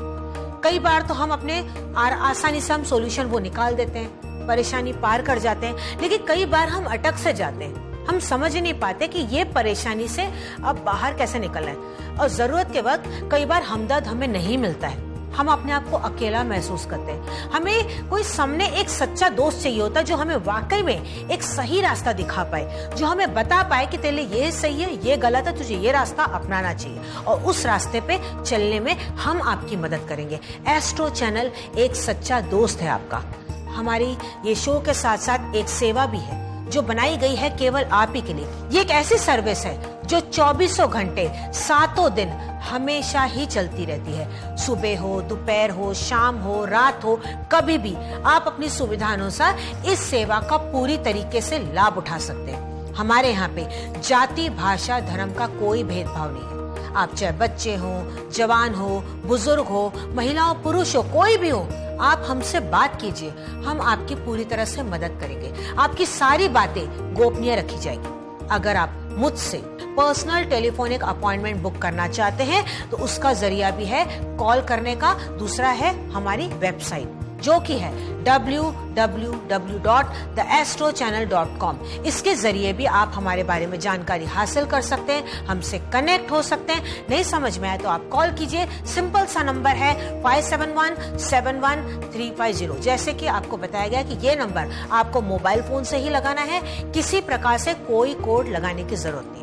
कई बार तो हम अपने आसानी से हम सॉल्यूशन वो निकाल देते हैं, परेशानी पार कर जाते हैं, लेकिन कई बार हम अटक से जाते हैं। हम समझ नहीं पाते कि ये परेशानी से अब बाहर कैसे निकलना है, और जरूरत के वक्त कई बार हमदर्द हमें नहीं मिलता है, हम अपने आप को अकेला महसूस करते हैं। हमें कोई सामने एक सच्चा दोस्त चाहिए होता है जो हमें वाकई में एक सही रास्ता दिखा पाए, जो हमें बता पाए कि तेरे लिए ये सही है, ये गलत है, तुझे ये रास्ता अपनाना चाहिए, और उस रास्ते पे चलने में हम आपकी मदद करेंगे। एस्ट्रो चैनल एक सच्चा दोस्त है आपका। हमारी ये शो के साथ साथ एक सेवा भी है जो बनाई गई है केवल आप ही के लिए। ये एक ऐसी सर्विस है जो 24 घंटे 7 दिन हमेशा ही चलती रहती है। सुबह हो, दोपहर हो, शाम हो, रात हो, कभी भी आप अपनी सुविधा अनुसार इस सेवा का पूरी तरीके से लाभ उठा सकते हैं। हमारे यहाँ पे जाति, भाषा, धर्म का कोई भेदभाव नहीं है। आप चाहे बच्चे हो, जवान हो, बुजुर्ग हो, महिला हो, पुरुष हो, कोई भी हो, आप हमसे बात कीजिए, हम आपकी पूरी तरह से मदद करेंगे। आपकी सारी बातें गोपनीय रखी जाएगी। अगर आप मुझसे पर्सनल टेलीफोनिक अपॉइंटमेंट बुक करना चाहते हैं तो उसका जरिया भी है कॉल करने का। दूसरा है हमारी वेबसाइट जो कि है www.theastrochannel.com। इसके जरिए भी आप हमारे बारे में जानकारी हासिल कर सकते हैं, हमसे कनेक्ट हो सकते हैं। नहीं समझ में आए तो आप कॉल कीजिए, सिंपल सा नंबर है 57171350। जैसे कि आपको बताया गया कि ये नंबर आपको मोबाइल फोन से ही लगाना है, किसी प्रकार से कोई कोड लगाने की जरूरत नहीं।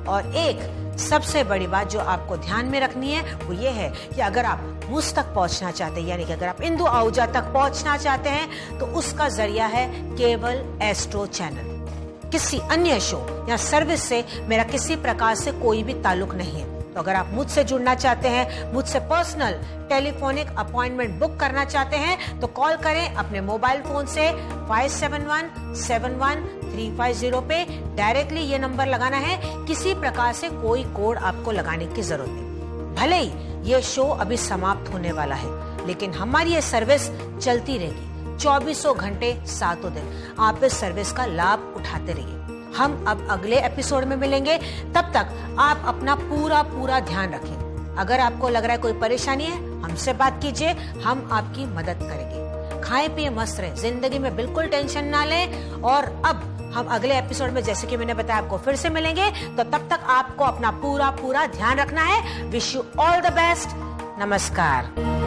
और एक सबसे बड़ी बात जो आपको ध्यान में रखनी है वो ये है कि अगर आप मुझ तक पहुंचना चाहते हैं, यानी कि अगर आप इंदु आहूजा तक पहुंचना चाहते हैं तो उसका जरिया है केवल एस्ट्रो चैनल। किसी अन्य शो या सर्विस से मेरा किसी प्रकार से कोई भी ताल्लुक नहीं है। तो अगर आप मुझसे जुड़ना चाहते हैं, मुझसे पर्सनल टेलीफोनिक अपॉइंटमेंट बुक करना चाहते हैं तो कॉल करें अपने मोबाइल फोन से 57171350 पे। डायरेक्टली ये नंबर लगाना है, किसी प्रकार से कोई कोड आपको लगाने की जरूरत नहीं। भले ही ये शो अभी समाप्त होने वाला है, लेकिन हमारी ये सर्विस चलती रहेगी 24 घंटे 7 दिन। आप इस सर्विस का लाभ उठाते रहिए। हम अब अगले एपिसोड में मिलेंगे, तब तक आप अपना पूरा ध्यान रखें। अगर आपको लग रहा है कोई परेशानी है, हमसे बात कीजिए, हम आपकी मदद करेंगे। खाए पिए मस्त रहे, जिंदगी में बिल्कुल टेंशन ना लें। और अब हम अगले एपिसोड में जैसे कि मैंने बताया आपको फिर से मिलेंगे, तो तब तक आपको अपना पूरा ध्यान रखना है। Wish you all the best. नमस्कार।